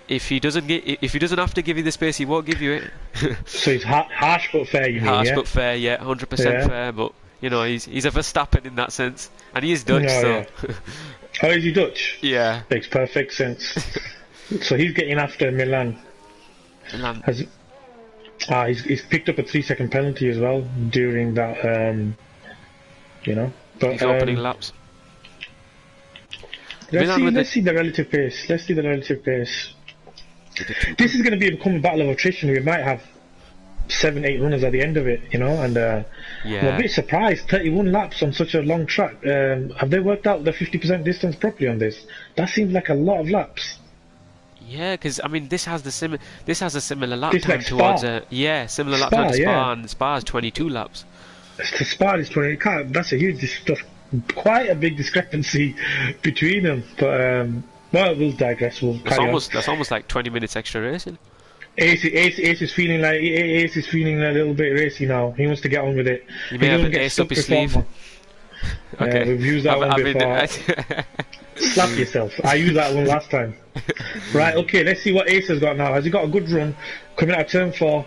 if he doesn't have to give you the space, he won't give you it. So he's harsh but fair. You mean? Harsh Yeah? but fair, yeah, 100% fair. But you know, he's a Verstappen in that sense, and he is Dutch, No, so. yeah. Oh, is he Dutch? Yeah. Makes perfect sense. So he's getting after Milan. He's picked up a 3-second penalty as well during that. But he's opening laps. Let's see the relative pace. This is going to become a battle of attrition. We might have 7-8 runners at the end of it, and I'm a bit surprised. 31 laps on such a long track. Have they worked out the 50% distance properly on this? That seems like a lot of laps. Yeah, because this has a similar lap This time like towards Spa, lap time to Spa, yeah. and Spa's 22 laps. The Spa is 20. That's a huge, quite a big discrepancy between them. But we'll digress. That's almost like 20 minutes extra racing. Ace is feeling a little bit racy now. He wants to get on with it. He may have an ace up his sleeve. Okay, we've used that one before. Slap yourself. I used that one last time. Right, okay, let's see what Ace has got now. Has he got a good run? Coming out of turn 4.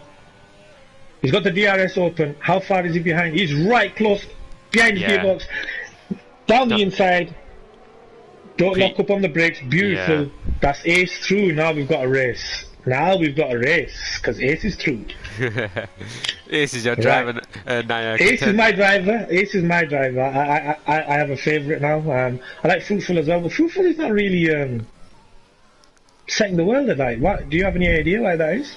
He's got the DRS open. How far is he behind? He's right close behind the gearbox. Down the inside. Don't lock up on the brakes. Beautiful. Yeah. That's Ace through. Now we've got a race. Because Ace is through. Ace is your driver, Naya. Ace is my driver. I have a favourite now. I like Fruitful as well, but Fruitful is not really setting the world alight. What? Do you have any idea why that is?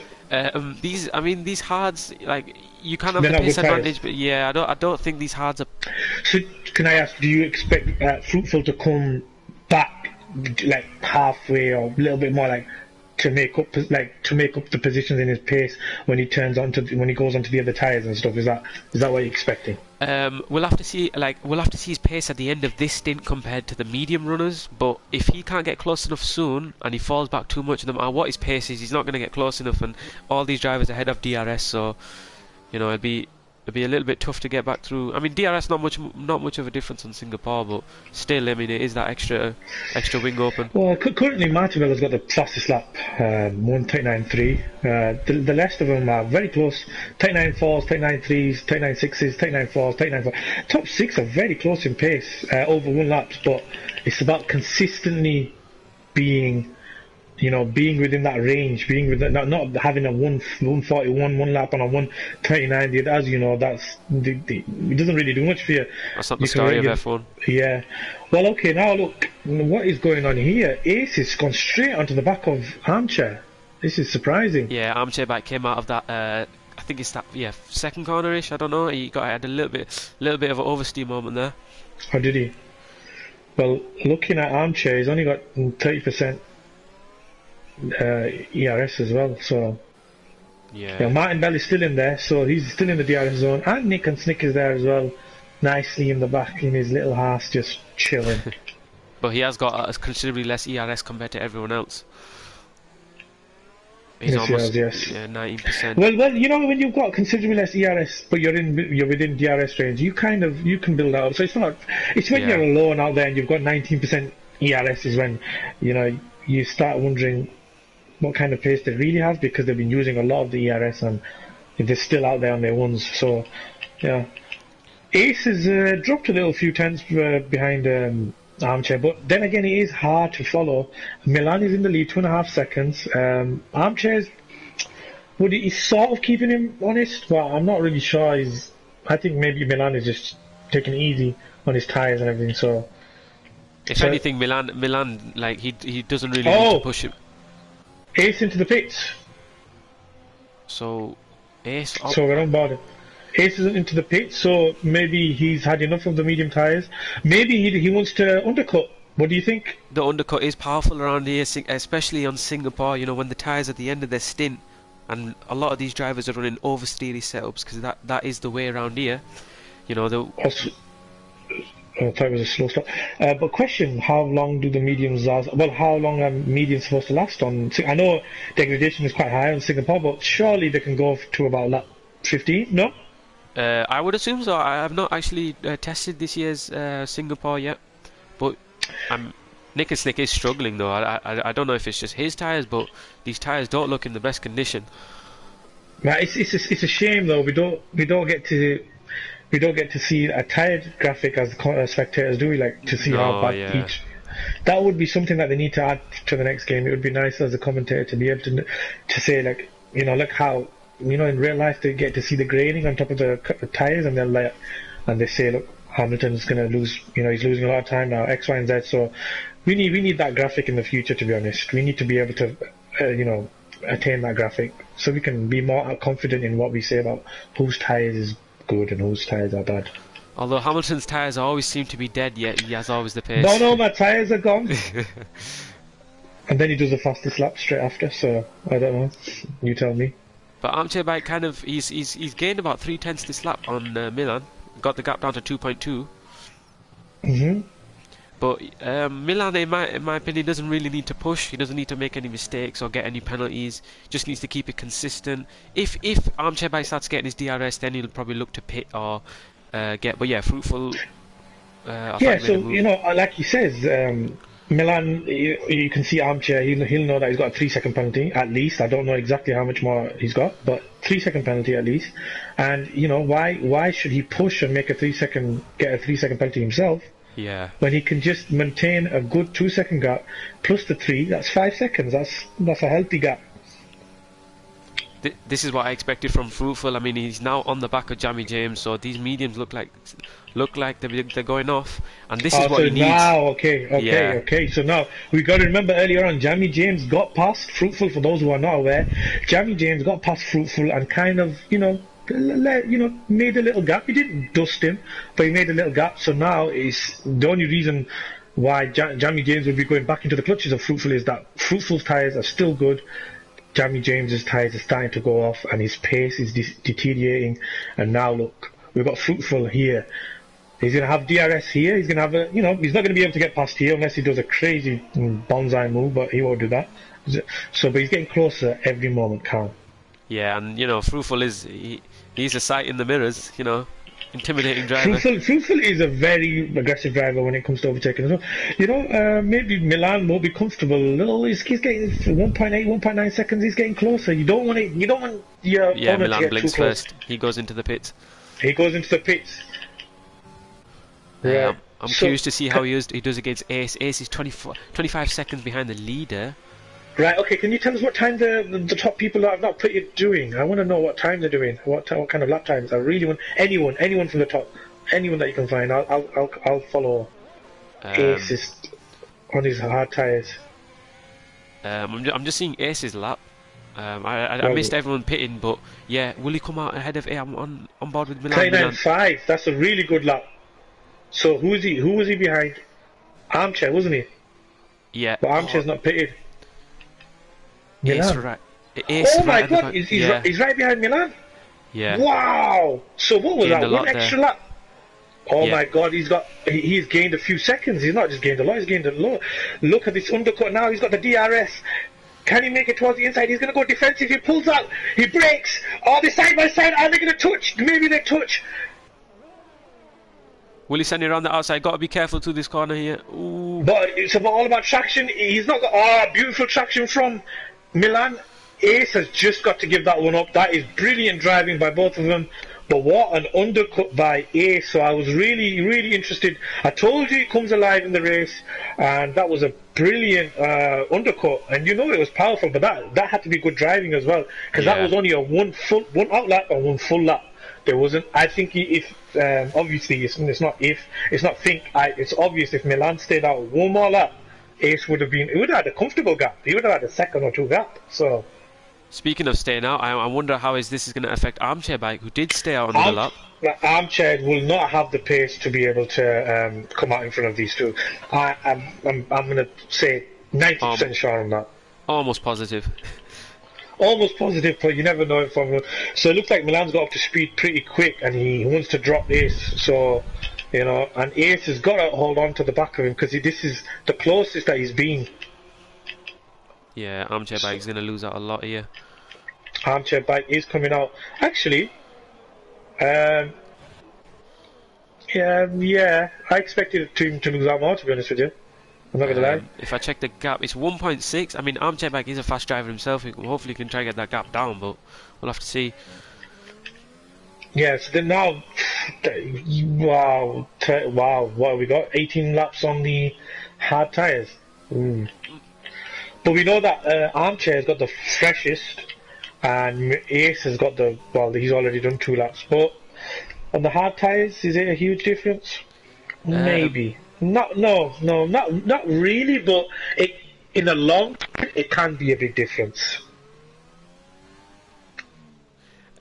These hards, like, you can have They're the not pace good tires. advantage, but yeah, I don't think these hards are. So, can I ask, do you expect Fruitful to come back like halfway or a little bit more, like to make up the positions in his pace when he goes onto the other tires and stuff? Is that what you're expecting? We'll have to see his pace at the end of this stint compared to the medium runners. But if he can't get close enough soon and he falls back too much, no matter what his pace is, he's not going to get close enough. And all these drivers ahead of DRS, so it'd be a little bit tough to get back through. DRS not much of a difference on Singapore, but still, it is that extra wing open. Well, currently Martinella's got the fastest lap, 1:39.3. The rest of them are very close. 39.4s, 39.3s, 39.6s, 39.4s, 39.4. Top 6 are very close in pace, over 1 lap, but it's about consistently being within that range, not having a 141 one lap on a 129. As you know, it doesn't really do much for you. That's not the story of F1. Yeah. Well, okay. Now look, what is going on here? Ace has gone straight onto the back of Armchair. This is surprising. Yeah, Armchair Bike came out of that. I think it's that second cornerish. I don't know. He had a little bit of an oversteer moment there. How did he? Well, looking at Armchair, he's only got 30%. ERS as well, so Martin Bell is still in there, so he's still in the DRS zone, and Nick and Snick is there as well, nicely in the back in his little house, just chilling. But he has got considerably less ERS compared to everyone else. He's almost 19%. Well, when you've got considerably less ERS, but you're within DRS range, you can build that up. So it's when you're alone out there and you've got 19% ERS is when you start wondering what kind of pace they really have, because they've been using a lot of the ERS and they're still out there on their ones. So, yeah. Ace has dropped a little few tenths behind Armchair, but then again, it is hard to follow. Milan is in the lead, 2.5 seconds. Armchair's he's sort of keeping him honest, but I'm not really sure. I think maybe Milan is just taking it easy on his tyres and everything. So, if anything, Milan, like he doesn't really need to push him. Ace into the pits. So Ace up. So we're on board. Ace isn't into the pits, so maybe he's had enough of the medium tyres. Maybe he wants to undercut. What do you think? The undercut is powerful around here, especially on Singapore. You know, when the tyres at the end of their stint, and a lot of these drivers are running oversteery setups because that is the way around here. You know, I thought it was a slow start. But question: how long do the mediums last? Well, how long are mediums supposed to last on? I know degradation is quite high on Singapore, but surely they can go to about lap 15. No? I would assume so. I have not actually tested this year's Singapore yet, but Nick and Slick is struggling though. I don't know if it's just his tyres, but these tyres don't look in the best condition. Right, it's a shame though. We don't get to see a tired graphic as spectators, do we? Like to see how bad each. That would be something that they need to add to the next game. It would be nice as a commentator to be able to say, like, you know, look how, you know, in real life they get to see the graining on top of the tires, and they say, look, Hamilton's going to lose. You know, he's losing a lot of time now. X, Y, and Z. So we need that graphic in the future. To be honest, we need to be able to, you know, attain that graphic so we can be more confident in what we say about whose tires is good and whose tyres are bad. Although Hamilton's tyres always seem to be dead, yet he has always the pace. No, my tyres are gone. And then he does the fastest lap straight after, so I don't know. You tell me. But Armchair Bike kind of, he's gained about 3/10 this lap on Milan. Got the gap down to 2.2. Mm-hmm. But Milan, in my opinion, doesn't really need to push. He doesn't need to make any mistakes or get any penalties. Just needs to keep it consistent. If Armchair Bike starts getting his DRS, then he'll probably look to pit or get. But yeah, Fruitful. So you know, like he says, Milan. You can see Armchair. He'll know that he's got a 3-second penalty at least. I don't know exactly how much more he's got, but 3-second penalty at least. And you know, why should he push and make a 3-second penalty himself? Yeah. When he can just maintain a good 2-second gap plus the 3, that's 5 seconds. That's a healthy gap. This is what I expected from Fruitful. I mean, he's now on the back of Jamie James, so these mediums look like they're going off, and this is what he needs. Now, okay. So now we got to remember earlier on, Jamie James got past Fruitful. For those who are not aware, Jamie James got past Fruitful and kind of, made a little gap. He didn't dust him, but he made a little gap. So now is the only reason why Jamie James will be going back into the clutches of Fruitful is that Fruitful's tyres are still good. Jamie James's tyres are starting to go off, and his pace is deteriorating. And now look, we've got Fruitful here. He's going to have DRS here. He's going to have he's not going to be able to get past here unless he does a crazy bonsai move, but he won't do that. So, but he's getting closer every moment, Carl. Yeah, and Fruitful he's a sight in the mirrors. Intimidating driver. Fruitful is a very aggressive driver when it comes to overtaking as well. Maybe Milan won't be comfortable a little. He's getting 1.8, 1.9 seconds. He's getting closer. You don't want your opponent Milan to get blinks too close. first. He goes into the pits. Right. I'm curious to see how he does against Ace. Ace is 25 seconds behind the leader. Right, okay, can you tell us what time the top people that have not put it doing? I want to know what time they're doing, what kind of lap times. I really want anyone from the top, anyone that you can find. I'll follow Ace on his hard tyres. I'm just seeing Ace's lap. I missed everyone pitting, but yeah, will he come out ahead of I'm on board with Milan? 39.5, that's a really good lap. So who was he behind? Armchair, wasn't he? Yeah. But Armchair's not pitted. Ace Milan. right. Ace Oh my right god, he's right behind Milan? Yeah. Wow! So what was Gained that? a lot One extra there. lap? Oh Yeah. my god, he's gained a few seconds. He's not just gained a lot, he's gained a lot. Look at this undercut now, he's got the DRS. Can he make it towards the inside? He's going to go defensive, he pulls out, he brakes. Oh, they're side by side, are they going to touch? Maybe they touch. Will he send it around the outside? Got to be careful to this corner here. Ooh. But it's all about traction. He's not got beautiful traction from Milan. Ace has just got to give that one up. That is brilliant driving by both of them. But what an undercut by Ace. So I was really, really interested. I told you it comes alive in the race, and that was a brilliant undercut. And it was powerful, but that had to be good driving as well, because that was only a one out lap and one full lap. There wasn't. I think obviously it's not obvious if Milan stayed out one more lap, Ace would have had a comfortable gap. He would have had a second or two gap. So, Speaking of staying out, I wonder how this is going to affect Armchair Bike, who did stay out on the lap. Armchair will not have the pace to be able to come out in front of these two. I'm going to say 90% sure on that. Almost positive. Almost positive, but you never know in Formula. So it looks like Milan's got up to speed pretty quick, and he wants to drop Ace. So, you know, and Ace has got to hold on to the back of him because this is the closest that he's been. Yeah, Armchair Bike is going to lose out a lot here. Armchair Bike is coming out. Actually, yeah, I expected him to lose out more, to be honest with you. I'm not going to lie. If I check the gap, it's 1.6. I mean, Armchair Bike is a fast driver himself. Hopefully he can try to get that gap down, but we'll have to see. Yeah, so then now, wow, what have we got? 18 laps on the hard tyres. But we know that Armchair has got the freshest, and Ace has got he's already done 2 laps. But on the hard tyres, is it a huge difference? Maybe. Not really, but in the long term, it can be a big difference.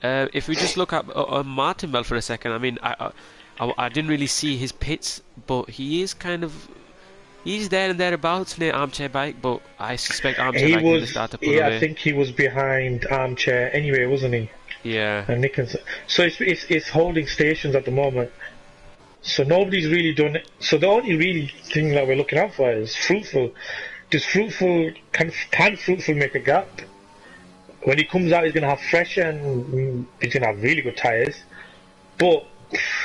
If we just look at Martin Bell for a second, I mean, I didn't really see his pits, but he's there and thereabouts near Armchair Bike, but I suspect Armchair Bike will start to pull away. I think he was behind Armchair anyway, wasn't he? Yeah. And so it's holding stations at the moment. So nobody's really done it. So the only really thing that we're looking out for is Fruitful. Can Fruitful make a gap? When he comes out, he's going to have fresher and he's going to have really good tyres. But,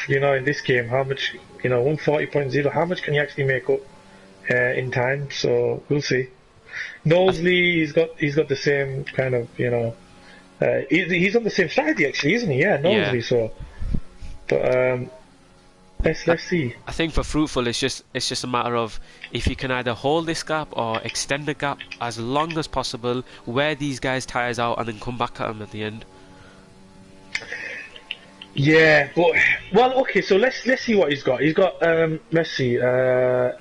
you know, in this game, how much, 140.0, how much can he actually make up in time? So we'll see. Knowsley, he's got the same kind of, he's on the same strategy actually, isn't he? Yeah, Knowsley. Yeah. So, but let's see. I think for Fruitful, it's just a matter of if you can either hold this gap or extend the gap as long as possible, wear these guys' tyres out, and then come back at them at the end. Yeah, but okay. So let's see what he's got. He's got let's see,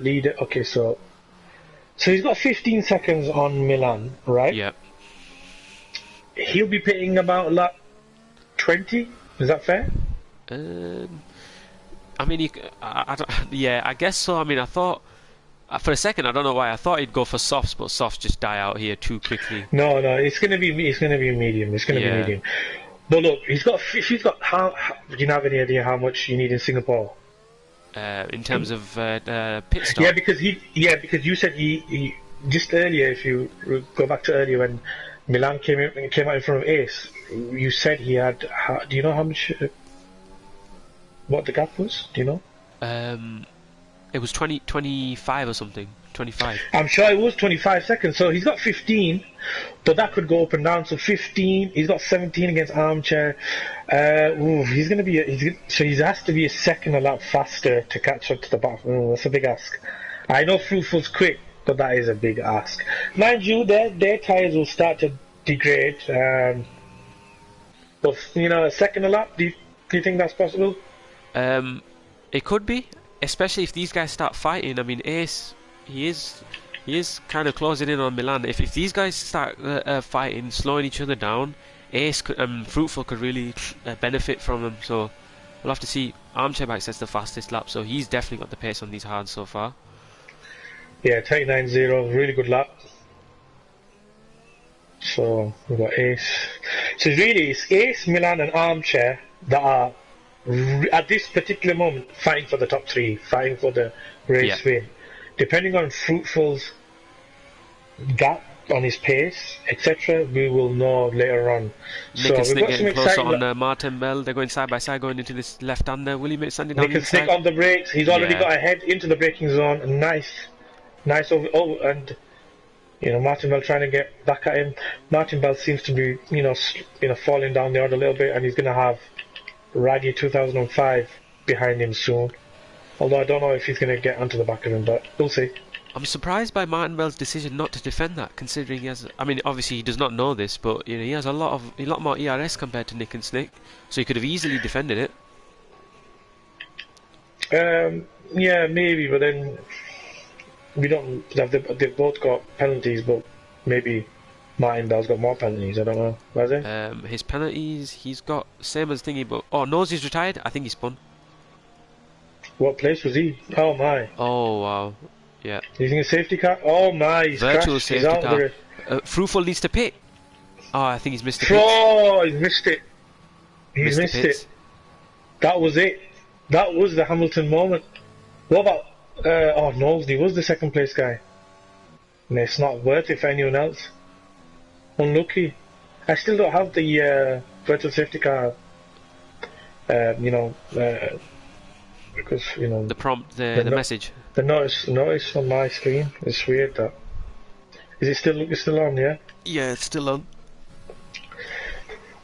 leader. Okay, so he's got 15 seconds on Milan, right? Yeah. He'll be pitting about lap 20. Is that fair? I mean, I guess so. I mean, I thought for a second, I don't know why, I thought he'd go for softs, but softs just die out here too quickly. No, it's gonna be medium. It's gonna be medium. But look, he's got. How do you have any idea how much you need in Singapore? In terms of pit stop. Yeah, because you said he just earlier. If you go back to earlier when Milan came out in front of Ace, you said he had. Do you know how much? What the gap was? Do you know? It was 25 or something. 25. I'm sure it was 25 seconds. So he's got 15, but that could go up and down. So 15. He's got 17 against Armchair. He's going to be. So he has to be a second a lap faster to catch up to the back. That's a big ask. I know Fruitful's quick, but that is a big ask. Mind you, their tyres will start to degrade. But a second a lap. Do you think that's possible? It could be, especially if these guys start fighting. I mean, Ace, he is kind of closing in on Milan. If these guys start fighting, slowing each other down, Ace and Fruitful could really benefit from them. So we'll have to see. Armchair Bike sets the fastest lap, so he's definitely got the pace on these hards so far. Yeah, 39.0, really good lap. So we've got Ace. So really, it's Ace, Milan, and Armchair that are at this particular moment fighting for the top 3, fighting for the race win. Depending on Fruitful's gap on his pace, etc., we will know later on. Nick and Snick getting closer on Martin Bell. They're going side by side, going into this left-hander. Will he make standing down? Nick and Snick on the brakes. He's already got ahead into the braking zone. Nice over. Oh, and Martin Bell trying to get back at him. Martin Bell seems to be falling down the road a little bit, and he's going to have Raggy 2005 behind him soon. Although I don't know if he's going to get onto the back of him, but we'll see. I'm surprised by Martin Bell's decision not to defend that, considering he has. I mean, obviously he does not know this, but he has a lot more ERS compared to Nick and Snick, so he could have easily defended it. Yeah, maybe, but then we don't. They've both got penalties, but maybe Martin Bell's got more penalties. I don't know. Was it? His penalties, he's got same as thingy, but oh, Nosey's retired. I think he spun. What place was he? Oh my! Oh wow, yeah. Using a safety car. Oh my! He's Virtual crashed. He's safety out car. there. Fruitful needs to pit. Oh, I think he's missed the pit. Oh, he's missed it. He's missed the pits. it. That was it. That was the Hamilton moment. What about? Oh, Knowsley was the second place guy. And it's not worth it for anyone else. Unlucky. I still don't have the virtual safety car. Because The prompt, the message. the notice on my screen. It's weird that. Is it still on? Yeah. Yeah, it's still on.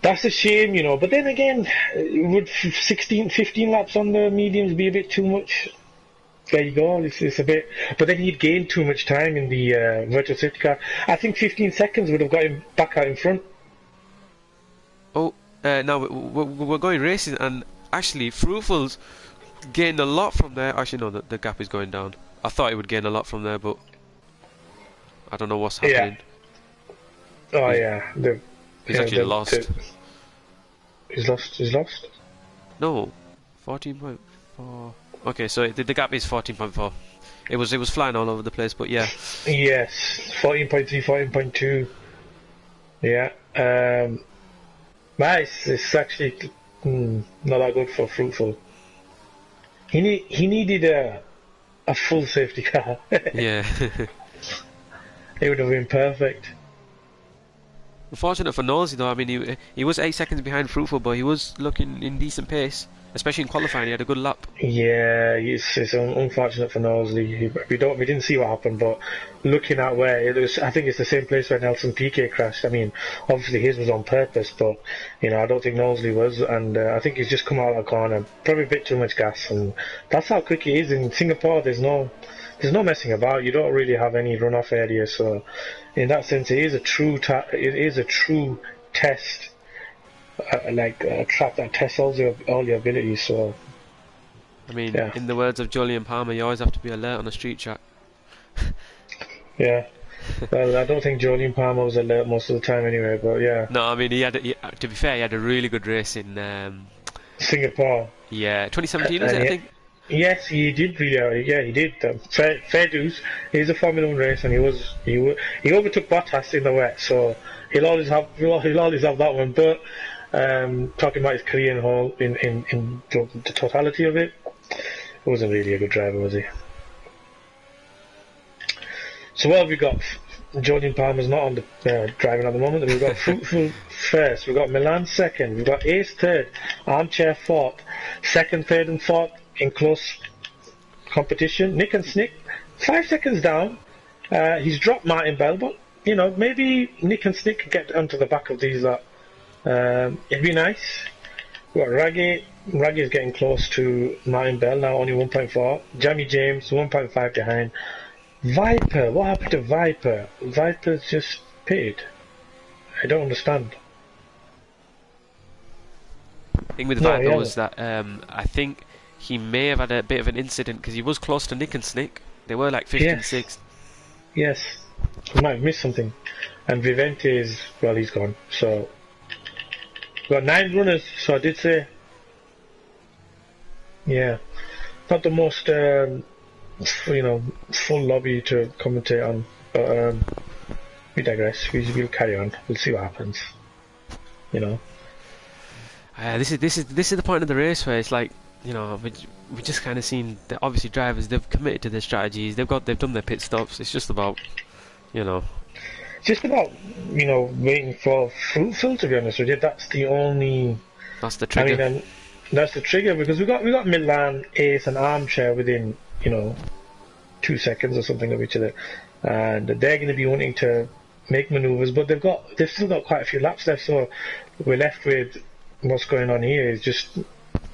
That's a shame, But then again, would 15 laps on the mediums be a bit too much? There you go. It's a bit. But then he'd gained too much time in the virtual safety car. I think 15 seconds would have got him back out in front. Oh, now we're going racing, and actually, Fruitful's gained a lot from there. Actually, no, the gap is going down. I thought it would gain a lot from there, but I don't know what's happening. Yeah. Oh yeah. He's actually lost. He's lost. No, 14.4. Okay, so the gap is 14.4. It was flying all over the place, but yeah. Yes, 14.3, 14.2. Yeah. Nice. It's actually not that good for Fruitful. He needed a full safety car. Yeah. It would have been perfect. Unfortunate for Nosey though. I mean, he was 8 seconds behind Fruitful, but he was looking in decent pace, especially in qualifying. He had a good lap. Yeah, it's unfortunate for Knowsley. We didn't see what happened, but looking at where it was, I think it's the same place where Nelson Piquet crashed. I mean, obviously his was on purpose, but I don't think Knowsley was, and I think he's just come out of the corner, probably a bit too much gas, and that's how quick he is. In Singapore, there's no messing about. You don't really have any runoff area, so in that sense, it is a true test. Like a track that tests all your abilities. So, I mean, yeah. In the words of Julian Palmer, you always have to be alert on a street track. Yeah. Well, I don't think Julian Palmer was alert most of the time anyway. But yeah. No, I mean, to be fair, he had a really good race in Singapore. Yeah, 2017 was it? I think. Yes, he did really. Yeah, he did. Fair dues. He's a Formula 1 race, and he overtook Bottas in the wet, so he'll always have that one. But talking about his career in the totality of it, he wasn't really a good driver, was he? So what have we got? Jordan Palmer's not on the driving at the moment. We've got Fruitful first. We've got Milan second. We've got Ace third. Armchair fourth. Second, third, and fourth in close competition. Nick and Snick 5 seconds down. He's dropped Martin Bell, but maybe Nick and Snick can get onto the back of these. It'd be nice. We've got Raggy. Raggy's getting close to Martin Bell now, only 1.4. Jamie James 1.5 behind. Viper, what happened to Viper? Viper's just pitted. I don't understand. The thing with Viper was that I think he may have had a bit of an incident because he was close to Nick and Snick. They were like 5th and 6th. Yes, he might have missed something. And Vivente he's gone. So, we've got 9 runners, so I did say. Yeah, not the most, full lobby to commentate on. But we digress. We'll carry on. We'll see what happens. This is the point of the race where it's like, we just kind of seen that obviously drivers, they've committed to their strategies, they've done their pit stops. It's just about, It's just about waiting for Fruitful, to be honest with you. That's the trigger. I mean, that's the trigger, because we got Milan, Ace, and Armchair within 2 seconds or something of each other, and they're going to be wanting to make manoeuvres, but they've still got quite a few laps left. So we're left with what's going on here is just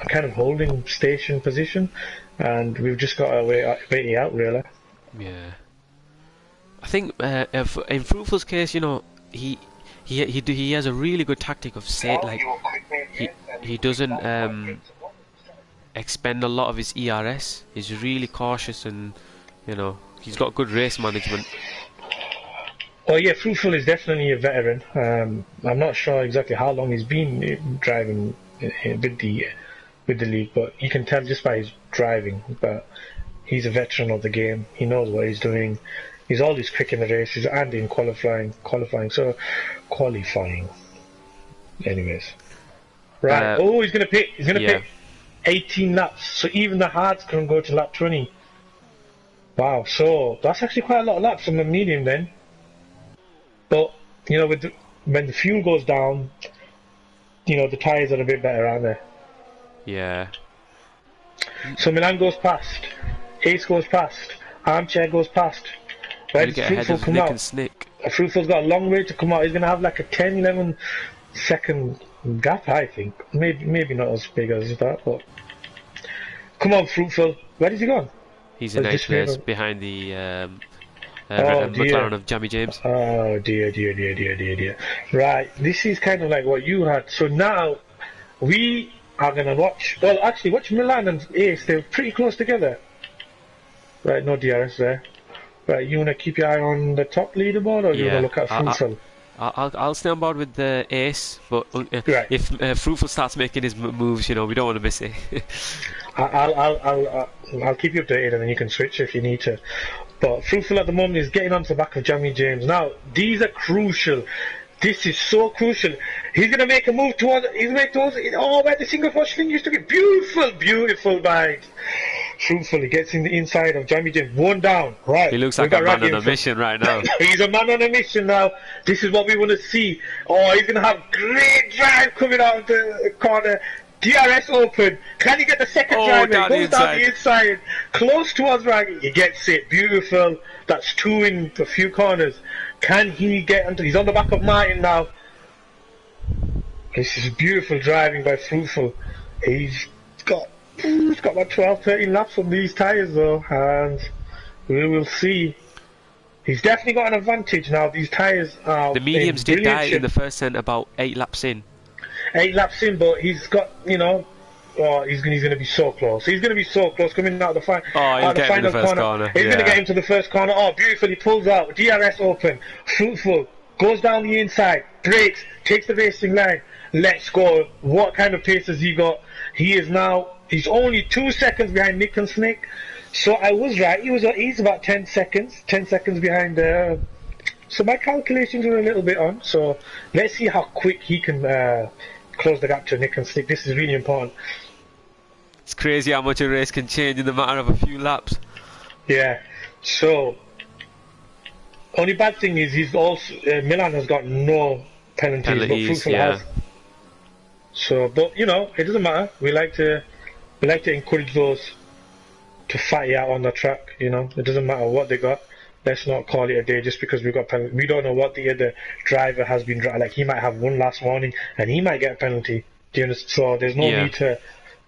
a kind of holding station position, and we've just got to wait it out, really. Yeah, I think in Fruitful's case, he has a really good tactic of he doesn't expend a lot of his ERS. He's really cautious, and You know, he's got good race management. Oh yeah, Fruitful is definitely a veteran. I'm not sure exactly how long he's been driving with the league, but you can tell just by his driving. But he's a veteran of the game. He knows what he's doing. He's always quick in the races and in qualifying. Anyways, right. He's gonna pick. He's gonna pick 18 laps. So even the hards can go to lap 20. Wow. So that's actually quite a lot of laps on the medium then. But you know, when the fuel goes down, you know the tires are a bit better, aren't they? Yeah. So Milan goes past, Ace goes past, Armchair goes past. Where does Fruitful come out? Fruitful's got a long way to come out. He's going to have like a 10-11 second gap, I think. Maybe not as big as that, but come on, Fruitful. Where is he gone? He's in 8th place behind the McLaren of Jamie James. Oh dear. Right, this is kind of like what you had. So now we are going to watch. Well, actually, watch Milan and Ace. They're pretty close together. Right, no DRS there. Right, you want to keep your eye on the top leaderboard, or you want to look at Fruitful? I'll stay on board with the Ace, but if Fruitful starts making his moves, you know, we don't want to miss it. I'll keep you updated, and then you can switch if you need to. But Fruitful at the moment is getting onto the back of Jamie James. Now, these are crucial. This is so crucial. He's going to make a move towards. Where the single flush thing used to get. Beautiful by Fruitful. He gets in the inside of Jamie James. One down. Right. He looks like a man on a mission right now. He's a man on a mission now. This is what we want to see. Oh, he's going to have great drive coming out of the corner. DRS open. Can he get the second drive? Goes down the inside. Close towards Raggy. He gets it. Beautiful. That's 2 in a few corners. Can he get into? He's on the back of Martin now. This is beautiful driving by Fruitful. He's got about 12, 13 laps on these tyres though, and we will see. He's definitely got an advantage now. These tyres are. The mediums did die in the first end about 8 laps in. 8 laps in, but he's got, you know, he's going to be so close. He's going to be so close coming out of the final corner. He's going to get into the first corner. Oh, beautiful. He pulls out. DRS open. Fruitful. Goes down the inside. Brakes. Takes the racing line. Let's go. What kind of pace has he got? He's only 2 seconds behind Nick and Snake. So I was right. He's about 10 seconds. 10 seconds behind there. So my calculations are a little bit on. So let's see how quick he can close the gap to Nick and Snake. This is really important. It's crazy how much a race can change in the matter of a few laps. Yeah. So only bad thing is he's also Milan has got no penalties, but Fruitful has. So, but you know, it doesn't matter. We like to encourage those to fight out on the track. You know, it doesn't matter what they got. Let's not call it a day just because we've got penalty. We don't know what the other driver has been driving. Like, he might have one last warning and he might get a penalty. Do you understand? So there's no need to,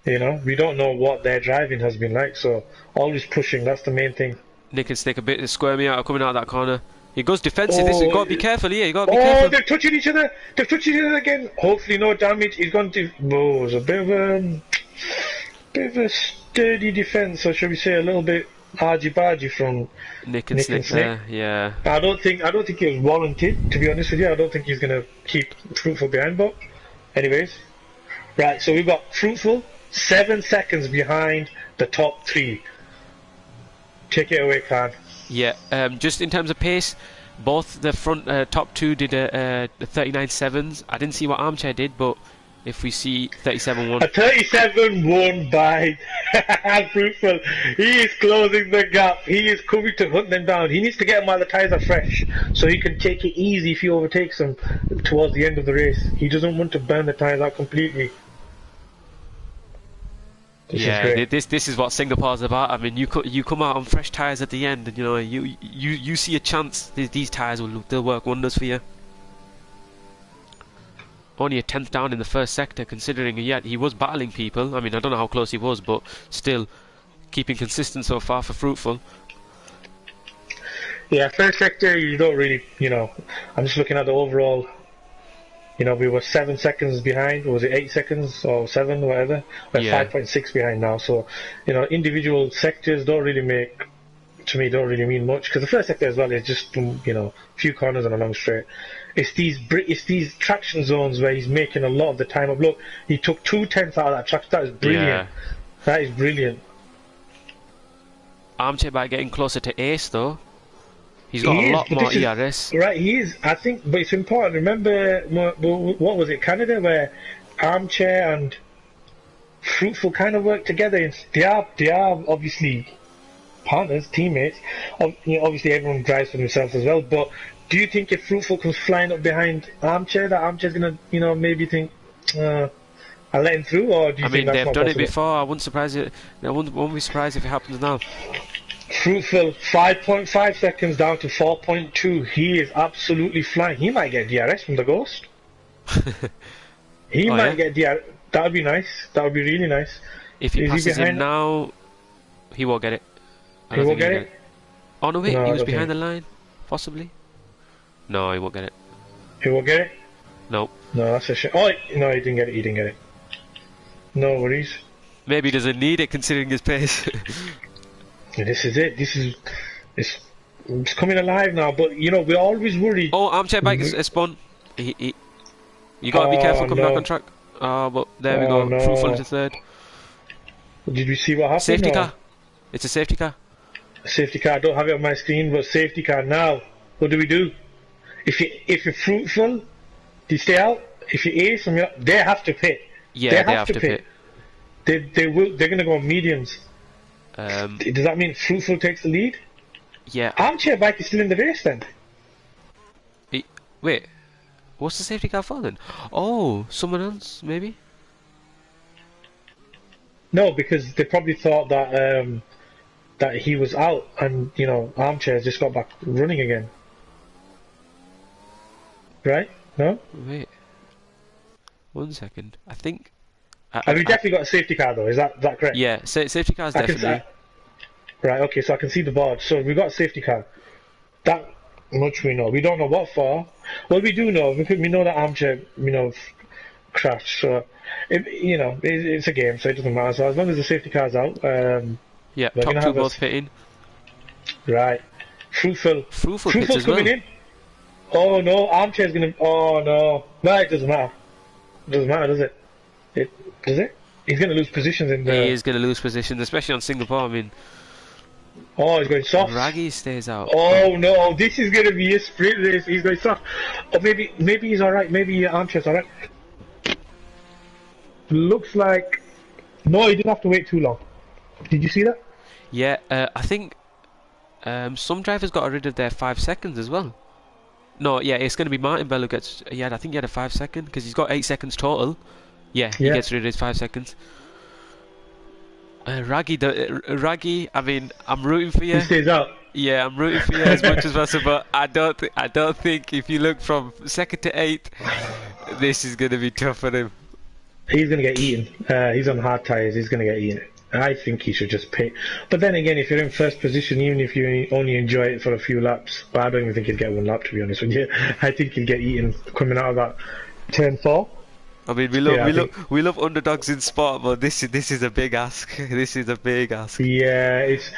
you know, we don't know what their driving has been like. So always pushing, that's the main thing. Nick and Snake a bit squirmy out, coming out of that corner. He goes defensive. You've got to be careful here. You've got to be careful. Oh, they're touching each other. They're touching each other again. Hopefully no damage. He's gone to... Oh, it was a bit of a sturdy defense, or should we say a little bit argy-bargy from Nick and Snake there, yeah. I don't think it was warranted, to be honest with you. I don't think he's going to keep Fruitful behind, but anyways. Right, so we've got Fruitful 7 seconds behind the top 3. Take it away, Khan. Yeah, just in terms of pace, both the front top 2 did 39.7s. I didn't see what Armchair did, but if we see 37.1. A 37.1 by Fruitful. He is closing the gap. He is coming to hunt them down. He needs to get them while the tyres are fresh, so he can take it easy if he overtakes them towards the end of the race. He doesn't want to burn the tyres out completely. This is what Singapore's about. I mean, you come out on fresh tyres at the end, and you know you see a chance. These tyres they'll work wonders for you. Only a 10th down in the first sector, considering he was battling people. I mean, I don't know how close he was, but still keeping consistent so far for Fruitful. Yeah, first sector you don't really, you know. I'm just looking at the overall. You know, we were 7 seconds behind. Was it 8 seconds or 7, whatever? We're 5.6 behind now. So, you know, individual sectors don't really make to me don't really mean much because the first sector as well is just a few corners and a long straight. It's these traction zones where he's making a lot of the time up. Look, he took 2/10 out of that traction. That is brilliant. Yeah. That is brilliant. Armchair Bike getting closer to ace though. He's got He a is, lot but more this is- ERS. Right, he is. I think, but it's important. Remember, what was it, Canada, where Armchair and Fruitful kind of work together. They are obviously partners, teammates. Obviously, everyone drives for themselves as well. But do you think if Fruitful comes flying up behind Armchair, that Armchair's gonna, maybe think, I'll let him through, or do you I think mean, that's they've not done possible? it before. I wouldn't be surprised if it happens now. Fruitful, 5.5 seconds down to 4.2. He is absolutely flying. He might get DRS from the Ghost. He Oh, might yeah? get DRS. That would be nice. That would be really nice. If he Is he passes him behind? now, he won't get it. I He don't won't think get he'll it? Oh no, wait, No, he I was don't behind think- the line, possibly. No, he won't get it. He won't get it? Nope. No, that's a shame. Oh, no, he didn't get it. He didn't get it. No worries. Maybe he doesn't need it considering his pace. Yeah, this is it. It's coming alive now, but we're always worried. Oh, Armchair Bike is spun. You gotta be careful coming no. back on track. But there we Oh, go. no. Fruitful into third. Did we see what happened? Safety or- car. It's a safety car. Safety car. I don't have it on my screen, but safety car now. What do we do? If you're Fruitful, do you stay out? If you ace, they have to pit. Yeah, they have to pit. They will. They're gonna go on mediums. Does that mean Fruitful takes the lead? Yeah. Armchair Bike is still in the race then. Wait. What's the safety car for then? Oh, someone else maybe. No, because they probably thought that he was out, and Armchair just got back running again. Right? No. Wait. 1 second. I think. Have we definitely got a safety car though? Is that correct? Yeah, safety cars I can definitely. Right, okay, so I can see the board. So we got a safety car. That much we know. We don't know what for. Well, we do know. We know that Armchair, crashed. So, it's a game, so it doesn't matter. So as long as the safety car's out, Yeah, we're top gonna two have a- both pitting. right. Fruitful Fruitful pits Fruitful's as well. coming in. Oh no, Armchair's gonna. Oh no. No, it doesn't matter. It doesn't matter, does it? Does it? He's gonna lose positions in the. He is going to lose positions, especially on Singapore. I mean, Oh, he's going soft. Raggy stays out. Oh no, this is gonna be a sprint race. He's going soft. Or maybe he's alright. Maybe Armchair's alright. Looks like. No, he didn't have to wait too long. Did you see that? Yeah, I think some drivers got rid of their 5 seconds as well. No, yeah, it's going to be Martin Bell who gets. Yeah, I think he had a 5 second because he's got 8 seconds total. Yeah, he Yeah. gets rid of his 5 seconds. Raggy. I mean, I'm rooting for He you. stays out. Yeah, I'm rooting for you as much as possible. But I don't think if you look from second to 8th, this is going to be tough for him. He's gonna get eaten. He's on hard tyres. He's gonna get eaten. I think he should just pit. But then again, if you're in first position, even if you only enjoy it for a few laps, but I don't even think he'll get one lap, to be honest with you. I think he'll get eaten coming out of that turn 4. I mean, we love underdogs in sport, but this is a big ask. This is a big ask. Yeah, it's.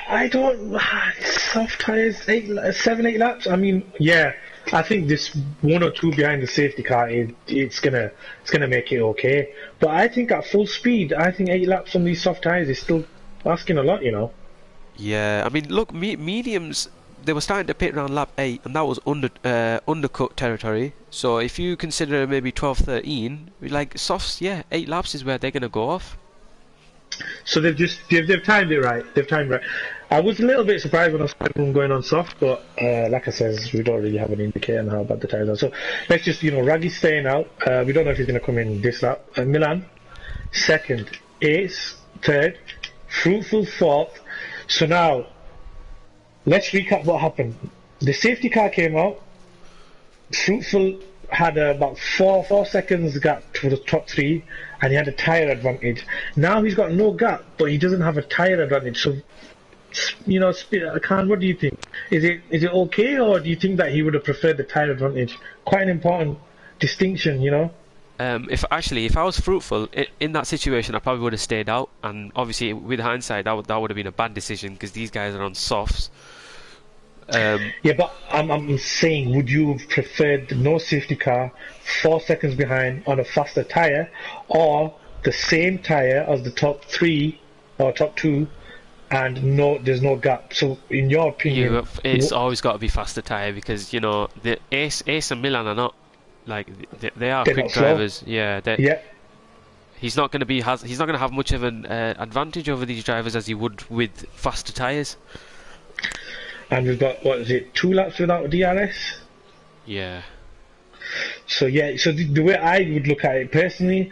I don't. Soft tyres, 7-8 laps. I mean, yeah, I think this 1 or 2 behind the safety car, it's gonna make it okay. But I think at full speed, I think 8 laps on these soft tyres is still asking a lot, Yeah, I mean, look, mediums. They were starting to pit around lap 8, and that was undercut territory. So if you consider maybe 12, 13, like softs, yeah, 8 laps is where they're gonna go off. So they've timed it right. They've timed right. I was a little bit surprised when I saw everyone going on soft, but like I said, we don't really have an indicator on how bad the tyres are. So let's just, Raggy's staying out. We don't know if he's going to come in this lap. Milan, second. Ace, third. Fruitful, fourth. So now, let's recap what happened. The safety car came out. Fruitful had about 4 seconds gap to the top 3, and he had a tyre advantage. Now he's got no gap, but he doesn't have a tyre advantage. So, Khan, what do you think? Is it okay, or do you think that he would have preferred the tyre advantage? Quite an important distinction, If I was fruitful in that situation, I probably would have stayed out. And obviously, with hindsight, that would have been a bad decision because these guys are on softs. Yeah, but I'm saying, would you have preferred no safety car, 4 seconds behind on a faster tyre, or the same tyre as the top three or top two, and there's no gap? So, in your opinion, It's always got to be faster tyre because you know the Ace and Milan are not like they are they're quick not slow. drivers. Yeah, Yeah, he's not going to have much of an advantage over these drivers as he would with faster tyres. and we've got, what is it, 2 laps without DRS? Yeah. So yeah, so the way I would look at it personally,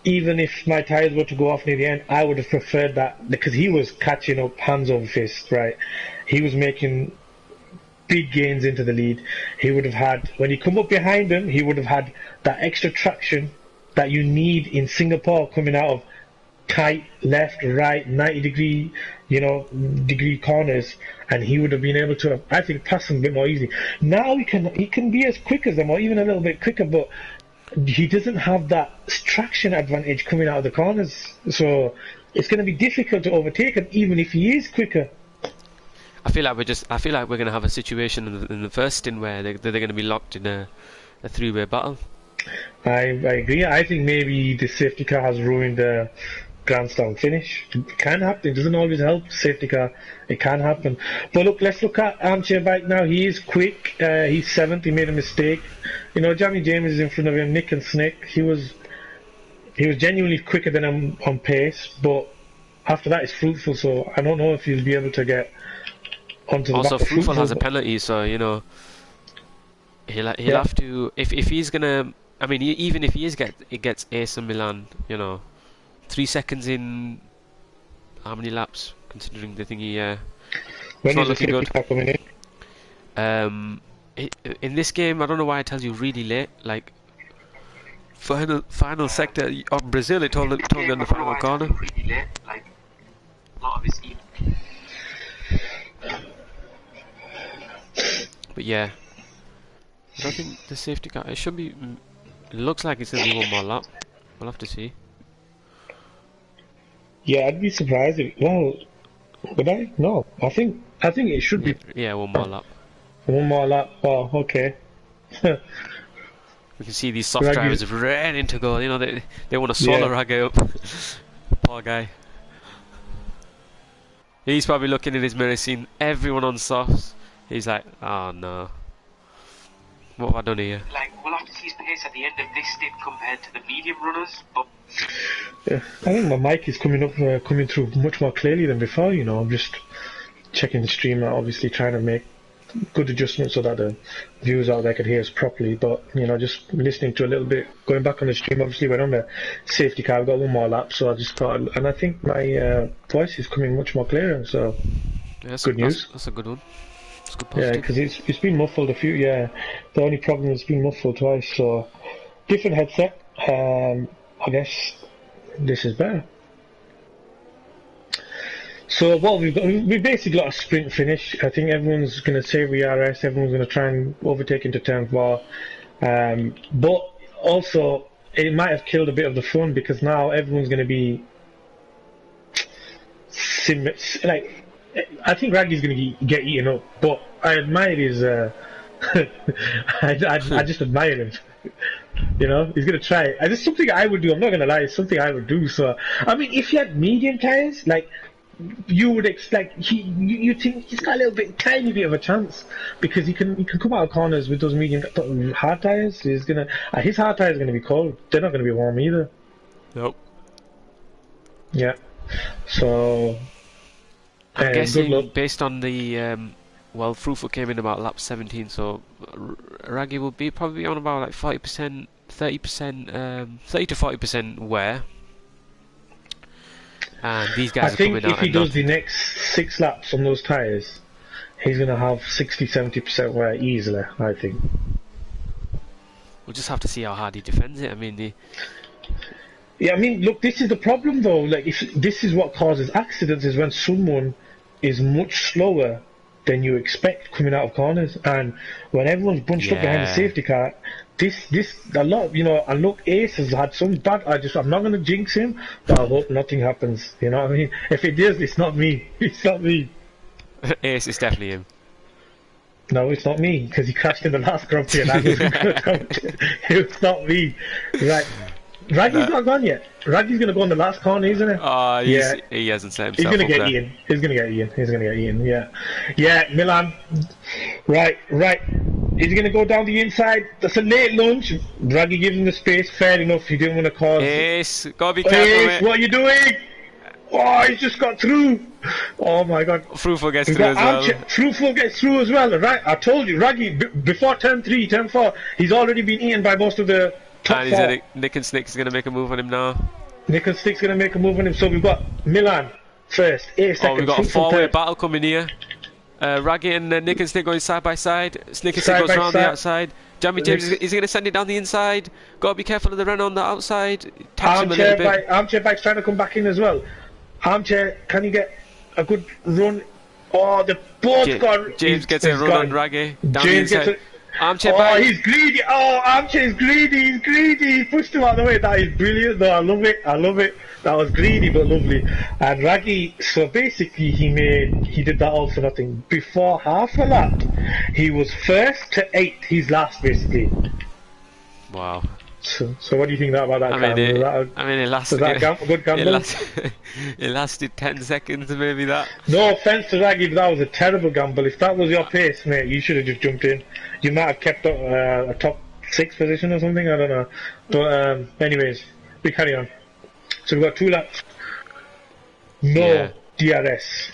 even if my tyres were to go off near the end, I would have preferred that, because he was catching up hands over fist, right? He was making big gains into the lead. He would have had, when you come up behind him, he would have had that extra traction that you need in Singapore coming out of tight left, right, 90 degree corners, and he would have been able to, I think, pass them a bit more easily. Now he can be as quick as them, or even a little bit quicker, but he doesn't have that traction advantage coming out of the corners, so it's going to be difficult to overtake him, even if he is quicker. I feel like we're going to have a situation in the first stint where they're going to be locked in a three-way battle. I agree. I think maybe the safety car has ruined the grandstand finish. It can happen. It doesn't always help. Safety car, it can happen. But look, let's look at Armchair Bike now. He is quick. He's 7th. He made a mistake. You know, Jamie James is in front of him. Nick and Snick. He was genuinely quicker than him on pace. But after that, it's Fruitful. So I don't know if he'll be able to get onto the Also, back of Fruitful has a penalty, so you know he'll have to if he's gonna. I mean, even if it gets Ace and Milan, you know, 3 seconds in how many laps? Considering the thingy, When it's is not the looking safety car coming in? in this game, I don't know why it tells you really late. Like final sector of Brazil, it told me on the final corner. Really late, like a lot of his But yeah, I don't think the safety car. It should be. It looks like it's gonna be one more lap. We'll have to see. Yeah, I'd be surprised if. Well, would I? No, I think it should be Yeah, one more lap. one more lap. Oh, okay. We can see these soft Raggy- drivers ready to go. You know, they want to swallow Raggy up. Poor guy. He's probably looking in his mirror, seeing everyone on softs. He's like, oh no. What have I done here? Like, we'll have to see his pace at the end of this stint compared to the medium runners, but Yeah, I think my mic is coming through much more clearly than before. You know, I'm just checking the stream out, obviously trying to make good adjustments so that the viewers out there can hear us properly. But you know, just listening to a little bit, going back on the stream. Obviously, when on the safety car, I've got one more lap, so I just thought, and I think my voice is coming much more clearer. So Yeah, good news. That's a good one. That's good Yeah, positive. because it's been muffled a few. Yeah, the only problem is it's been muffled twice. So different headset. I guess this is better. So what we've basically got a sprint finish. I think everyone's going to save ERS. Everyone's going to try and overtake into turn 4. But also it might have killed a bit of the fun because now everyone's going to be like. I think Raggy's going to get eaten up, but I admire his. I just admire him. You know, he's going to try it. And it's something I would do. I'm not going to lie. It's something I would do. So, I mean, if he had medium tires, like you would expect, you think he's got a tiny bit of a chance because he can come out of corners with those medium hard tires. His hard tires are going to be cold. They're not going to be warm either. Nope. Yeah. So. I'm good luck. guessing based on the well, Fruitful came in about lap 17, so Raggy will be probably on about like 40%, 30%, 30 to 40% wear. And these guys I are think coming out. if he does the next 6 laps on those tyres, he's going to have 60-70% wear easily, I think. We'll just have to see how hard he defends it. I mean, Yeah, I mean, look, this is the problem though. Like, if this is what causes accidents, is when someone is much slower than you expect coming out of corners. And when everyone's bunched up behind the Yeah. safety car, this a lot, you know. And look, Ace has had some bad. I'm not going to jinx him, but I hope nothing happens. You know what I mean? If it does, it's not me. It's not me. Ace, it's definitely him. No, it's not me, because he crashed in the last Grand Prix and I was it's not me. Right. Raggy's not gone yet. Raggy's going to go on the last corner, isn't it? Yeah. He hasn't set He's himself going to up get there. Ian. He's going to get Ian. He's going to get Ian, yeah. Yeah, Milan. Right. He's going to go down the inside. That's a late lunge. Raggy gives him the space. Fair enough. He didn't want to cause... Ace, gotta be careful, Ace, mate. what are you doing? Oh, he's just got through. Oh, my God. Fruitful gets We've through got as well. Fruitful gets through as well, right? I told you, Raggy, before turn 3, turn 4, he's already been eaten by most of the top And 4. Nick and Snick's gonna make a move on him now. Nicholas Stick's going to make a move on him. So we've got Milan first, Ace second. Oh, we've got a Fruitful four-way third. battle coming here. Raggy and Nick and Snick going side by side. Snick and Side Snick goes by round the side. outside. Jamie James is going to send it down the inside. Gotta be careful of the run on the outside. Taps him a little bit. Armchair Bike's trying to come back in as well. Armchair, can you get a good run? Oh, the both got... James gets a run on Raggy. Down James the gets inside. a... Armchair Oh, back. he's greedy. Oh, Armchair's greedy. He's greedy. He pushed him out of the way. That is brilliant, though. I love it. That was greedy but lovely. And Raggy, so basically he did that all for nothing. Before half a lap, he was first to 8th. He's last, basically. Wow. So what do you think about that? It lasted. A good gamble? It lasted 10 seconds, maybe that. No offense to Raggy, but that was a terrible gamble. If that was your pace, mate, you should have just jumped in. You might have kept up a top 6 position or something. I don't know. But anyways, we carry on. So we've got 2 laps. No DRS.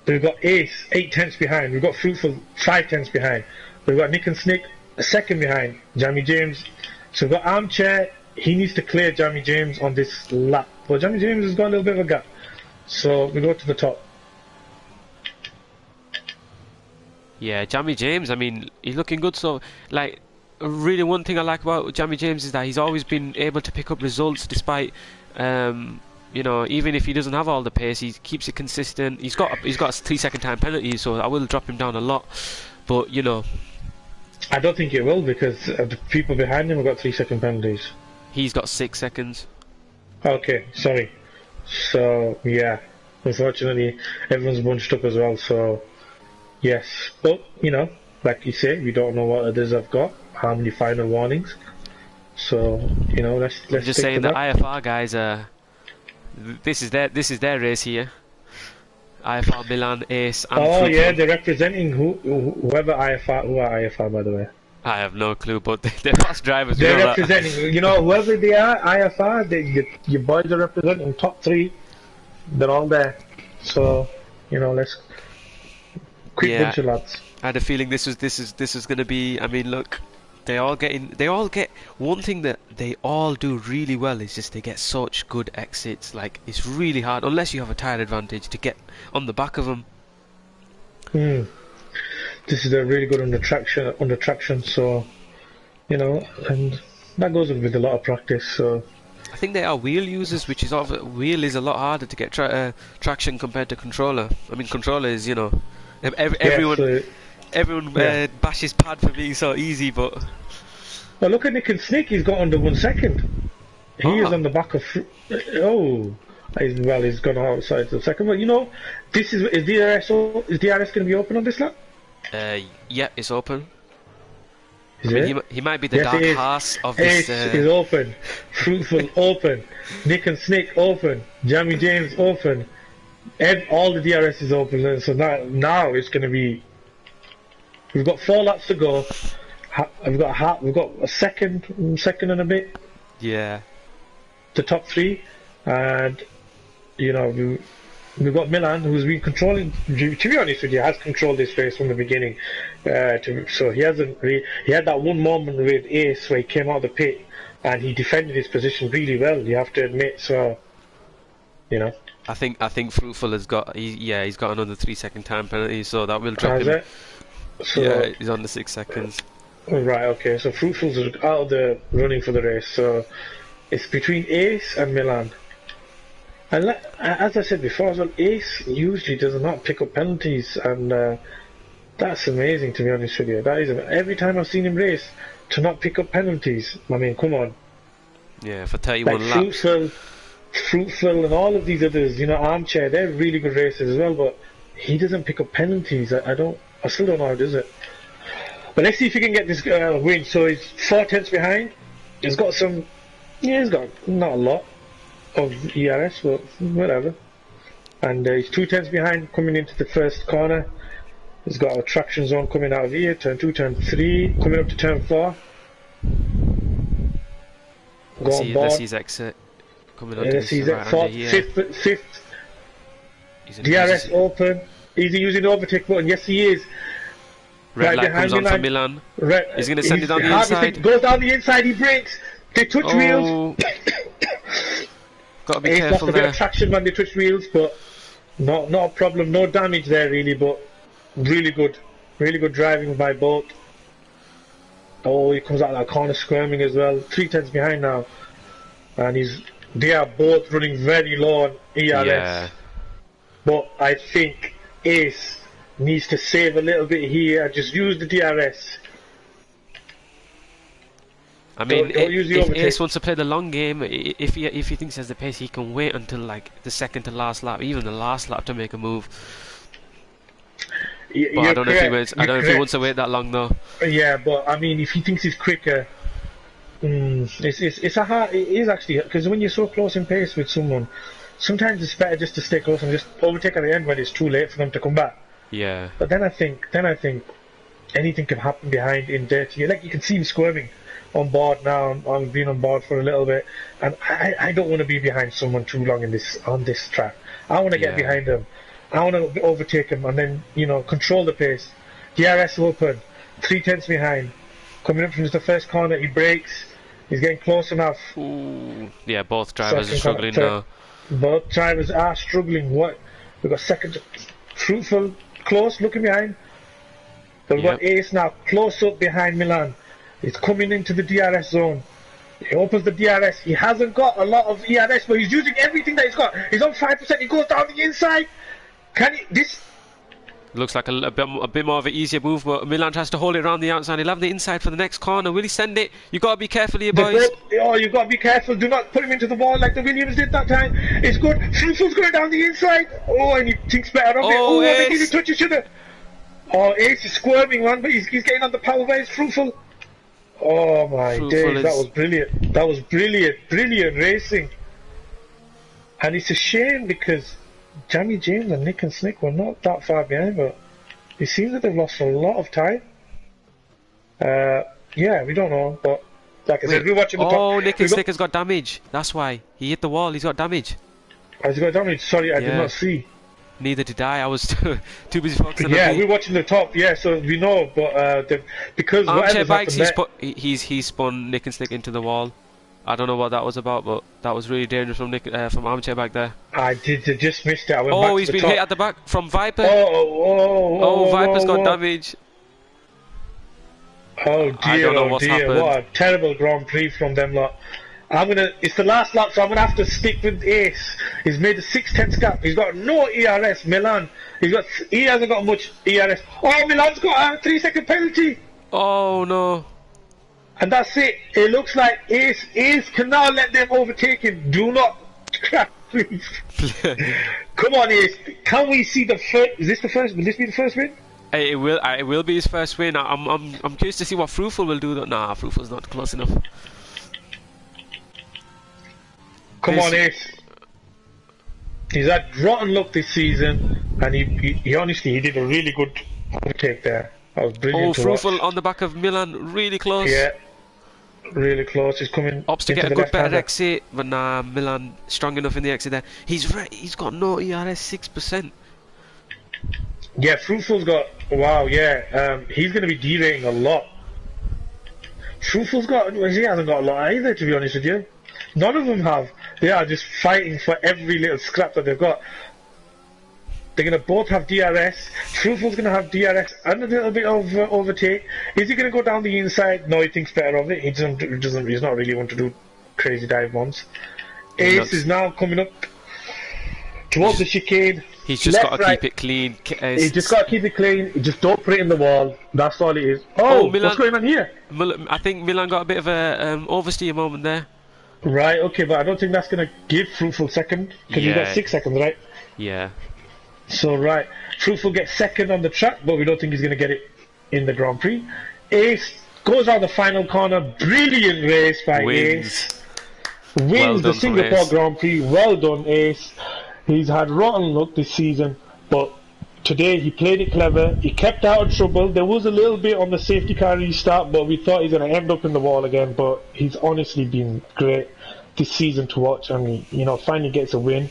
We've got Ace 8 tenths behind. We've got Fruitful 5 tenths behind. We've got Nick and Snick a second behind. Jamie James. So we've got Armchair. He needs to clear Jamie James on this lap. But Jamie James has got a little bit of a gap. So we go to the top. Yeah, Jamie James, I mean, he's looking good. So, like, really one thing I like about Jamie James is that he's always been able to pick up results despite, you know, even if he doesn't have all the pace, he keeps it consistent. He's got a 3-second time penalty, so I will drop him down a lot. But, you know... I don't think it will, because the people behind him have got 3-second penalties. He's got 6 seconds. Okay, sorry. So, yeah. Unfortunately, everyone's bunched up as well, so... Yes. But, you know, like you say, we don't know what others have got, how many final warnings. So, you know, let's I'm just saying that IFR guys this is their race here. IFR Milan Ace and Fruitful. Yeah, they're representing whoever IFR. Who are IFR, by the way? I have no clue, but they're fast drivers. They're you know representing, you know, whoever they are, IFR. Your boys are representing top 3. They're all there. So, you know, let's quick bunch of lads. I had a feeling this is going to be. I mean, look, they all get one thing that they all do really well is just they get such good exits. Like, it's really hard unless you have a tyre advantage to get on the back of them. This is a really good under traction. So, you know, and that goes with a lot of practice. So. I think they are wheel users, which is wheel is a lot harder to get traction compared to controller. I mean, controller is, you know, everyone bashes pad for being so easy, but. Well, look at Nick and Snick. He's got under 1 second. He is on the back of. He's gone outside the second. But you know, is DRS going to be open on this lap? Yeah, it's open. He might be the dark horse of this. Ace is open. Fruitful open. Nick and Snick open. Jamie James open. All the DRS is open. And so now it's going to be. We've got 4 laps to go. We've got a second and a bit. Yeah. The top 3, and you know we've got Milan, who's been controlling. To be honest with you, has controlled this race from the beginning. So he hasn't. He had that one moment with Ace where he came out of the pit and he defended his position really well. You have to admit. So, you know. I think Fruitful has got. He's got another 3-second time penalty, so that will drop him. So, yeah, he's on the 6 seconds. Right. Okay. So Fruitful's out of the running for the race. So it's between Ace and Milan. And as I said before, as well, Ace usually does not pick up penalties, and that's amazing, to be honest with you. That is every time I've seen him race to not pick up penalties. I mean, come on. Yeah, for 31 Like laps. Fruitful, and all of these others, you know, Armchair, they're really good racers as well, but he doesn't pick up penalties. I still don't know how he does it. But let's see if he can get this win. So he's 4 tenths behind. He's got not a lot of ERS, but whatever. And he's 2 tenths behind coming into the first corner. He's got a traction zone coming out of here, turn 2, turn 3, coming up to turn 4. Let's see his exit. Coming on to Let's see his right under here. fifth. DRS open. Is he using the overtake button? Yes, he is. Red right light behind comes on for Milan. Milan. He's going to send it down the inside. Goes down the inside, he brakes. They touch wheels. Got to be Ace careful lost a bit there. of traction when they touch wheels, but not a problem. No damage there really, but really good driving by both. Oh, he comes out of that corner squirming as well. 3 tenths behind now, and they are both running very low on ERS. Yeah. But I think Ace needs to save a little bit here. Just use the DRS. I mean, Don't use the if overtake. Ace wants to play the long game, if he thinks he has the pace, he can wait until like the second to last lap, even the last lap, to make a move. But I don't know if he wants to wait that long though. Yeah, but I mean, if he thinks he's quicker, it's a hard. It is actually, because when you're so close in pace with someone, sometimes it's better just to stay close and just overtake at the end when it's too late for them to come back. Yeah. But then I think anything can happen behind in dirty. Like you can see him squirming on board now. I've been on board for a little bit, and I don't want to be behind someone too long on this track. I want to get behind them. I want to overtake him and then, control the pace. DRS open, 3 tenths behind. Coming up from the first corner, he brakes. He's getting close enough. Ooh. Yeah, both drivers are Second struggling corner, now. Both drivers are struggling. We've got second, Fruitful, close, looking behind. We've got Ace now, close up behind Milan. He's coming into the DRS zone. He opens the DRS. He hasn't got a lot of ERS, but he's using everything that he's got. He's on 5%. He goes down the inside. Looks like a bit more of an easier move, but Milan tries to hold it around the outside. He'll have the inside for the next corner. Will he send it? You got to be careful here, boys. You've got to be careful. Do not put him into the wall like the Williams did that time. It's good. Fruitful's going down the inside. Oh, and he thinks better of it. Oh, they need to touch each other. Oh, Ace is squirming, man, but he's getting on the power by his Fruitful. Oh my days, that was brilliant. That was brilliant racing. And it's a shame because Jamie James and Nick and Snick were not that far behind, but it seems that they've lost a lot of time. Yeah, we don't know, but like I said, we're watching the top. Oh, Nick and Snick has got damage. That's why. He hit the wall, he's got damage. Has he got damage? Sorry, I did not see. Neither did I. I was too busy focusing on the we're watching the top, so we know, but because Armchair Bikes, he spun Nick and Slick into the wall. I don't know what that was about, but that was really dangerous from Armchair Bike there. I just missed it. I went back to he's the been top. hit at the back from Viper. Viper's got damage. Oh dear, I don't know what's happened. What a terrible Grand Prix from them lot. It's the last lap, so I'm gonna have to stick with Ace. He's made a 6 tenths gap. He's got no ERS. Milan, he hasn't got much ERS. Oh, Milan's got a 3-second penalty. Oh no. And that's it. It looks like Ace can now let them overtake him. Do not crash, please. Come on, Ace. Can we see the first? Is this the first? Will this be the first win? It will be his first win. I'm curious to see what Fruitful will do. Nah, Fruitful's not close enough. Come on, Ace. He's had rotten luck this season, and he honestly did a really good overtake there. That was brilliant. Oh, Fruitful on the back of Milan, really close. Yeah, really close. He's coming. Opts to get a good better exit, but nah, Milan strong enough in the exit there. He's got no ERS, 6%. Yeah, Fruitful's got. Wow, yeah. He's going to be derating a lot. Fruitful's got. He hasn't got a lot either, to be honest with you. None of them have. They are just fighting for every little scrap that they've got. They're going to both have DRS. Fruitful's going to have DRS and a little bit of overtake. Is he going to go down the inside? No, he thinks better of it. He's not really want to do crazy dive bombs. Ace is now coming up. towards the chicane. He's just left, got to right. keep it clean. He's just got to keep it clean. Just don't put it in the wall. That's all it is. Oh, Oh, Milan- what's going on here? I think Milan got a bit of a oversteer moment there. Right, okay, but I don't think that's going to give Fruitful second, because he's Yeah. got 6 seconds, right? Yeah. So, right, Fruitful gets second on the track, but we don't think he's going to get it in the Grand Prix. Ace goes out the final corner. Brilliant race by Ace. Wins Well the done from Singapore Ace. Grand Prix. Well done, Ace. He's had rotten luck this season, but today he played it clever. He kept out of trouble. There was a little bit on the safety car restart, but we thought he's going to end up in the wall again. But he's honestly been great this season to watch, and finally gets a win.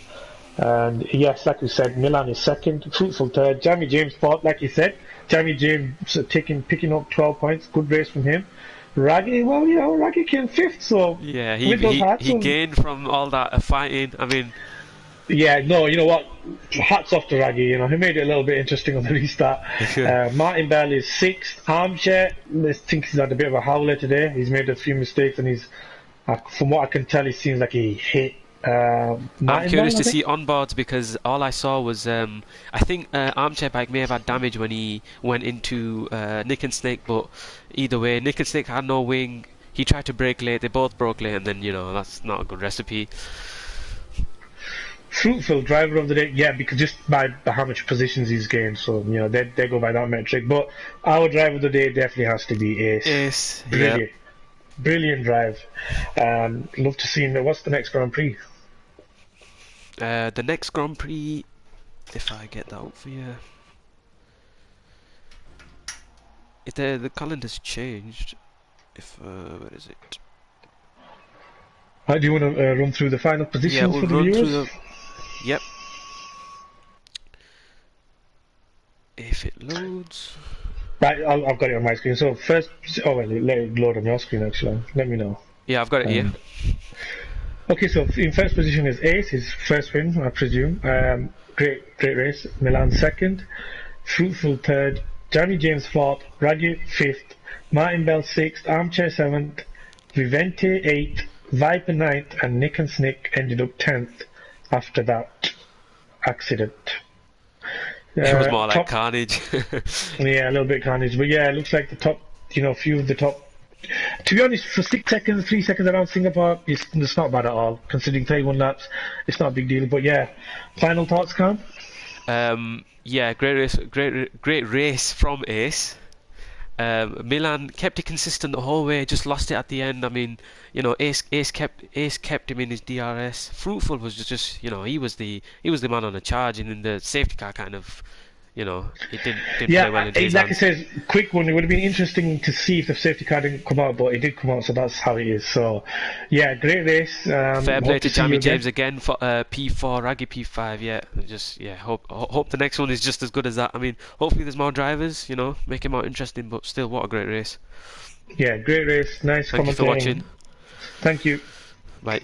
And yes, like we said, Milan is second, Fruitful third, Jamie James fourth. Like you said, Jamie James picking up 12 points. Good race from him. Raggy, Raggy came fifth. So Yeah, with those hats he on- gained from all that fighting. I mean, Yeah, no, you know what? Hats off to Raggy. He made it a little bit interesting on the restart. Martin Bell is sixth. Armchair, I think he's had a bit of a howler today. He's made a few mistakes, and he's, from what I can tell, it seems like he hit. I'm Martin curious Bell, to I think? see onboards because all I saw was I think Armchair Bike may have had damage when he went into Nick and Snake, but either way, Nick and Snake had no wing. He tried to brake late, they both broke late, and then that's not a good recipe. Fruitful driver of the day, yeah, because just by how much positions he's gained, so they go by that metric. But our driver of the day definitely has to be Ace. Yes, Brilliant, brilliant drive. Love to see him. What's the next Grand Prix? The next Grand Prix, if I get that out for you, if the calendar's changed. Where is it? Do you want to run through the final Yeah, positions we'll for the run viewers? through the. Yep. If it loads. Right, I've got it on my screen. So first, let it load on your screen actually. Let me know. Yeah, I've got it here. Okay, so in first position is Ace, his first win, I presume. Great race. Milan second, Fruitful third, Jamie James fourth, Raggy fifth, Martin Bell sixth, Armchair seventh, Vivente eighth, Viper ninth, and Nick and Snick ended up 10th after that accident. It was more like top- carnage. Yeah, a little bit carnage, but yeah, it looks like the top, few of the top. To be honest, for 6 seconds, 3 seconds around Singapore, it's not bad at all. Considering 31 laps, it's not a big deal. But yeah, final thoughts, Cam? Yeah, great race from Ace. Milan kept it consistent the whole way, just lost it at the end. I mean, Ace kept him in his DRS. Fruitful was just he was the man on the charge, and in the safety car kind of, he didn't play well into his like I hands. said, quick one. It would have been interesting to see if the safety car didn't come out, but it did come out, so that's how it is. So, yeah, great race. Fair play hope to see you Jamie again. James again for P4, Raggy P5. Yeah, hope the next one is just as good as that. I mean, hopefully there's more drivers. Make it more interesting. But still, what a great race. Yeah, great race. Nice Thank you for commentating. watching. Thank you. Bye.